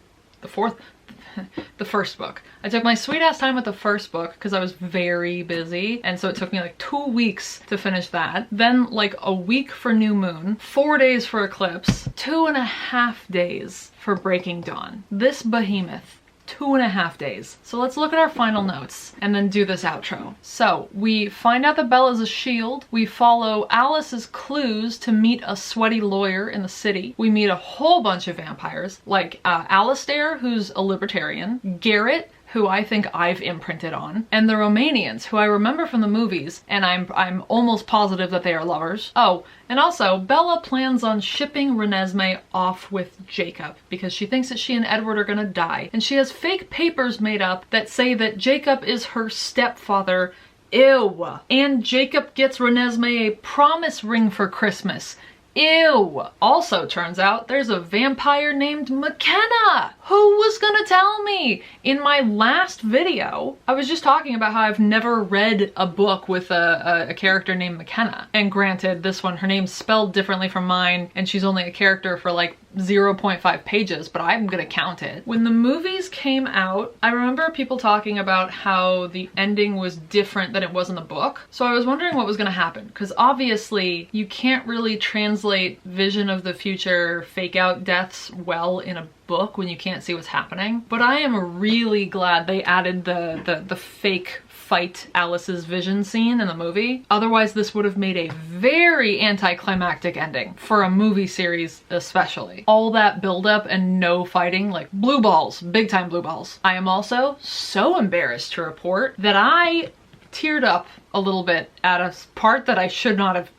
the first book. I took my sweet ass time with the first book because I was very busy, and so it took me like 2 weeks to finish that. Then like a week for New Moon, 4 days for Eclipse, 2.5 days for Breaking Dawn. This behemoth. 2.5 days. So let's look at our final notes and then do this outro. So we find out that Bella's a shield. We follow Alice's clues to meet a sweaty lawyer in the city. We meet a whole bunch of vampires, like Alistair, who's a libertarian, Garrett, who I think I've imprinted on, and the Romanians, who I remember from the movies, and I'm almost positive that they are lovers. Oh, and also, Bella plans on shipping Renesmee off with Jacob because she thinks that she and Edward are gonna die, and she has fake papers made up that say that Jacob is her stepfather. Ew. And Jacob gets Renesmee a promise ring for Christmas. Ew. Also turns out there's a vampire named McKenna. Who was gonna tell me? In my last video, I was just talking about how I've never read a book with a character named McKenna. And granted, this one, her name's spelled differently from mine, and she's only a character for like 0.5 pages, but I'm gonna count it. When the movies came out, I remember people talking about how the ending was different than it was in the book. So I was wondering what was gonna happen, because obviously you can't really translate vision of the future fake out deaths well in a book when you can't see what's happening. But I am really glad they added the fake fight Alice's vision scene in the movie. Otherwise, this would have made a very anticlimactic ending for a movie series especially. All that buildup and no fighting, like blue balls, big time blue balls. I am also so embarrassed to report that I teared up a little bit at a part that I should not have.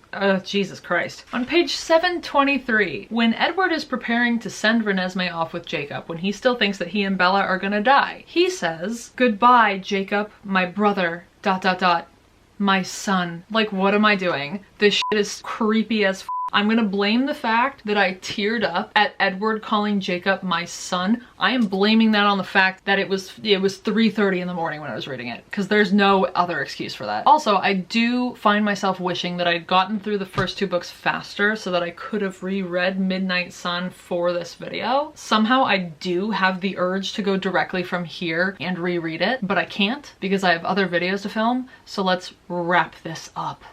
Jesus Christ. On page 723, when Edward is preparing to send Renesmee off with Jacob, when he still thinks that he and Bella are gonna die, he says, "Goodbye, Jacob, my brother, ... my son." Like, what am I doing? This shit is creepy as f. I'm gonna blame the fact that I teared up at Edward calling Jacob my son. I am blaming that on the fact that it was 3:30 in the morning when I was reading it, because there's no other excuse for that. Also, I do find myself wishing that I'd gotten through the first 2 books faster so that I could have reread Midnight Sun for this video. Somehow I do have the urge to go directly from here and reread it, but I can't because I have other videos to film, so let's wrap this up.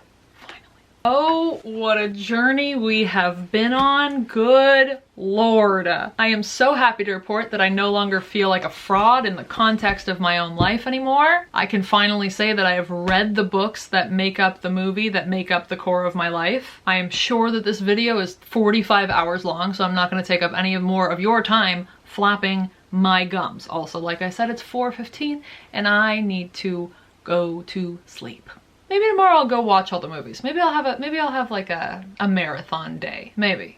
Oh, what a journey we have been on. Good Lord. I am so happy to report that I no longer feel like a fraud in the context of my own life anymore. I can finally say that I have read the books that make up the movie, that make up the core of my life. I am sure that this video is 45 hours long, so I'm not going to take up any more of your time flapping my gums. Also, like I said, it's 4:15 and I need to go to sleep. Maybe tomorrow I'll go watch all the movies. Maybe I'll have like a marathon day. Maybe.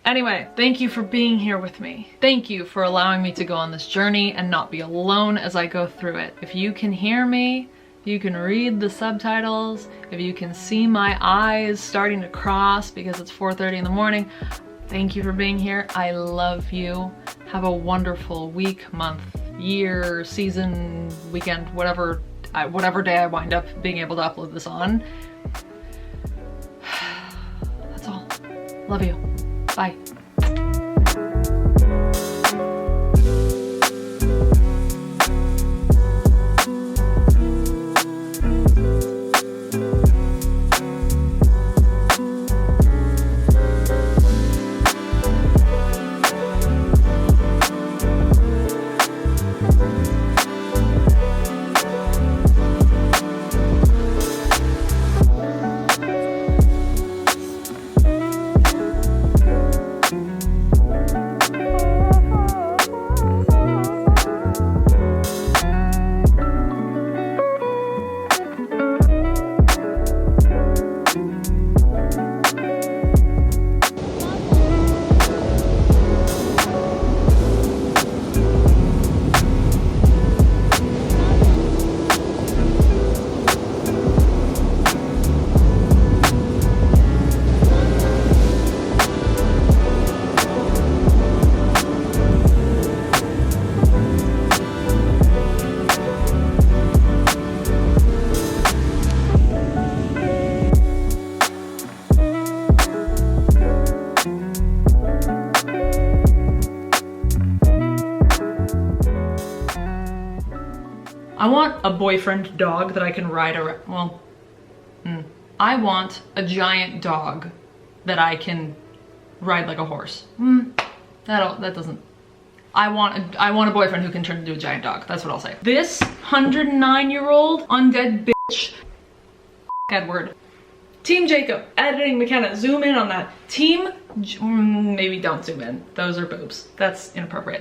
Anyway, thank you for being here with me. Thank you for allowing me to go on this journey and not be alone as I go through it. If you can hear me, if you can read the subtitles, if you can see my eyes starting to cross because it's 4:30 in the morning, thank you for being here. I love you. Have a wonderful week, month, year, season, weekend, whatever day I wind up being able to upload this on. That's all. Love you. Bye. I want a boyfriend dog that I can ride around. Well, I want a giant dog that I can ride like a horse. That doesn't. I want a boyfriend who can turn into a giant dog. That's what I'll say. This 109-year-old undead bitch. Edward. Team Jacob. Editing McKenna. Zoom in on that. Maybe don't zoom in. Those are boobs. That's inappropriate.